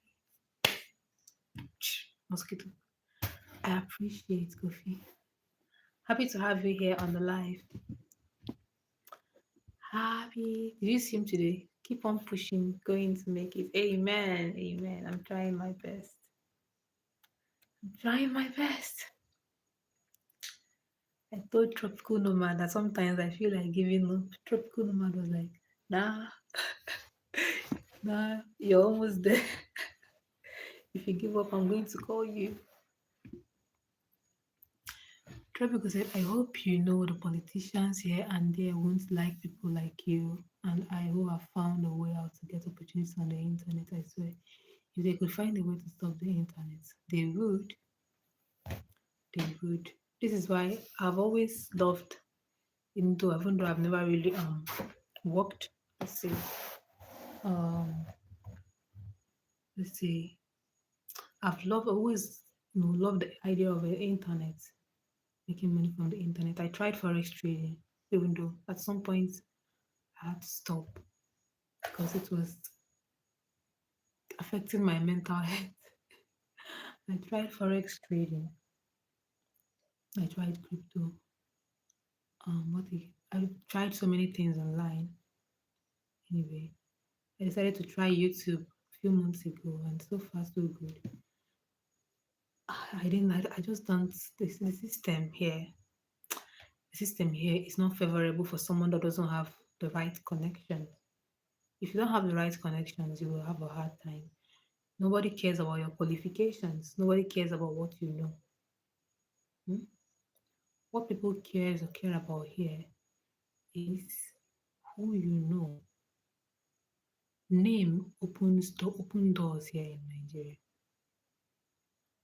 Mosquito. I appreciate Kofi. Happy to have you here on the live. Happy. Did you see him today? Keep on pushing, going to make it. Amen. Amen. I'm trying my best. I'm trying my best. I told Tropical Nomad that sometimes I feel like giving up. Tropical Nomad was like, nah, nah, you're almost there. If you give up, I'm going to call you. Tropical said, I hope you know the politicians here and there won't like people like you and I who have found a way out to get opportunities on the internet. I swear, if they could find a way to stop the internet, they would. They would. This is why I've always loved, even though I've never really worked. Let's say, um, let's say, always loved the idea of the internet, making money from the internet. I tried forex trading, even though at some point I had to stop because it was affecting my mental health. I tried forex trading. I tried crypto. I tried so many things online. Anyway, I decided to try YouTube a few months ago, and so far so good. I didn't. I just don't. The system here. The system here is not favorable for someone that doesn't have the right connection. If you don't have the right connections, you will have a hard time. Nobody cares about your qualifications. Nobody cares about what you know. Hmm? What people care about here is who you know. Name open doors here in Nigeria.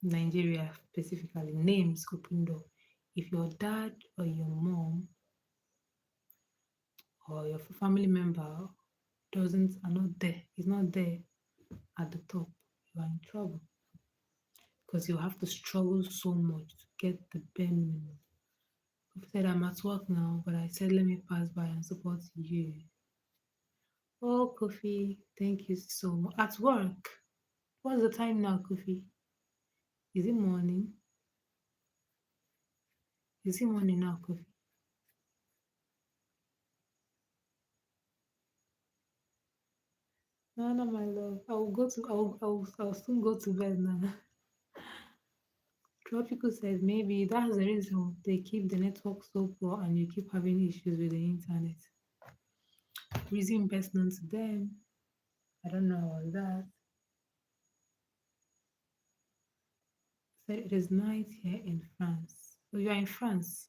Nigeria specifically, names open door. If your dad or your mom or your family member doesn't are not there, is not there at the top, you are in trouble because you have to struggle so much to get the bare minimum. I said I'm at work now, but I said let me pass by and support you. Oh, Kofi, thank you so much. At work, what's the time now, Kofi? Is it morning? Is it morning now, Kofi? No, no, my love. I will soon go to bed now. Tropical says maybe that's the reason they keep the network so poor and you keep having issues with the internet. Reason best known to them. I don't know about that. said it is night here in France. Oh, you are in France.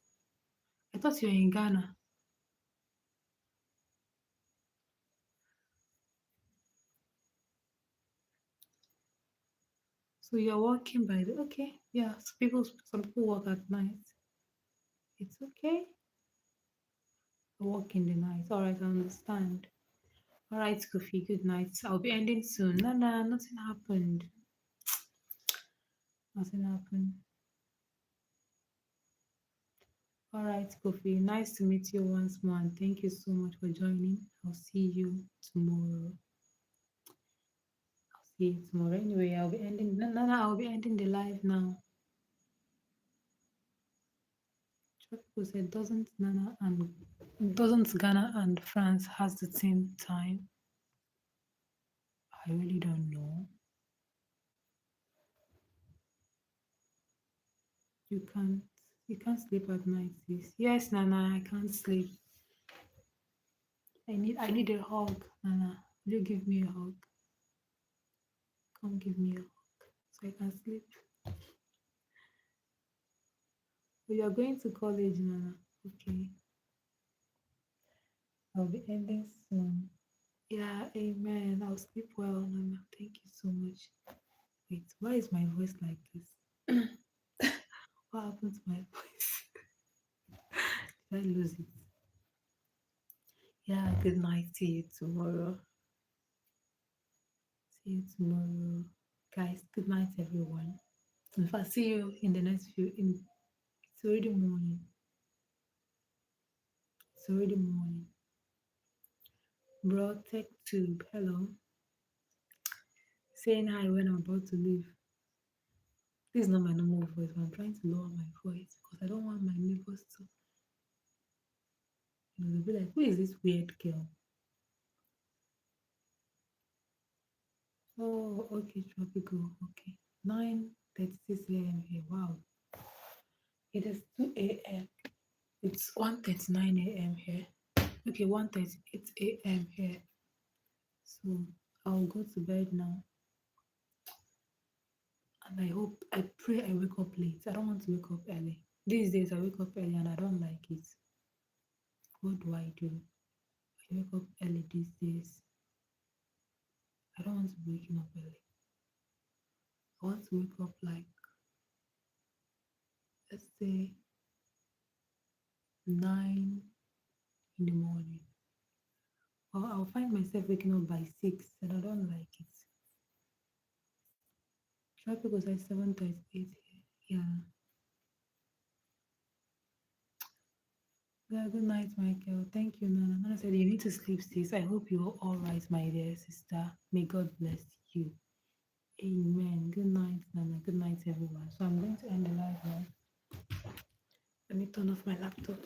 I thought you were in Ghana. So you're working by the okay. Yeah, some people work at night. It's okay. Work in the night. Alright, I understand. Alright, Kofi, good night. I'll be ending soon. No, no, nothing happened. Nothing happened. Alright, Kofi. Nice to meet you once more and thank you so much for joining. I'll see you tomorrow. I'll see you tomorrow. Anyway, I'll be ending I'll be ending the live now. Tropical said doesn't Ghana and France has the same time? I really don't know. You can't you can't sleep at night, sis. Yes, Nana, I can't sleep. I need a hug, Nana. Will you give me a hug? Come give me a hug so I can sleep. Oh, you are going to college, Nana. Okay. I'll be ending soon. Yeah, amen. I'll sleep well, Nana. Thank you so much. Wait, why is my voice like this? What happened to my voice? Did I lose it? Yeah, good night. See you tomorrow. See you tomorrow. Guys, good night, everyone. If I see you in the next it's already morning. It's already morning. Bro, tech tube. Hello. Saying hi when I'm about to leave. This is not my normal voice, but I'm trying to lower my voice because I don't want my neighbors to, they'll be like, who is this weird girl? Oh, okay, tropical. Okay. 9:36 a.m. here. Wow. It is 2 a.m. It's 1:39 a.m. here. Okay, 1:38 a.m. here. So I'll go to bed now. And I pray I wake up late. I don't want to wake up early. These days I wake up early and I don't like it. What do I do? I wake up early these days. I don't want to be waking up early. I want to wake up like, let's say, 9 in the morning. Or I'll find myself waking up by 6 and I don't like it. Try because I 7:38 here. Yeah. Yeah, good night, Michael. Thank you, Nana. Nana said you need to sleep, sis. I hope you're all right, my dear sister. May God bless you. Amen. Good night, Nana. Good night, everyone. So I'm going to end the live now. Let me turn off my laptop.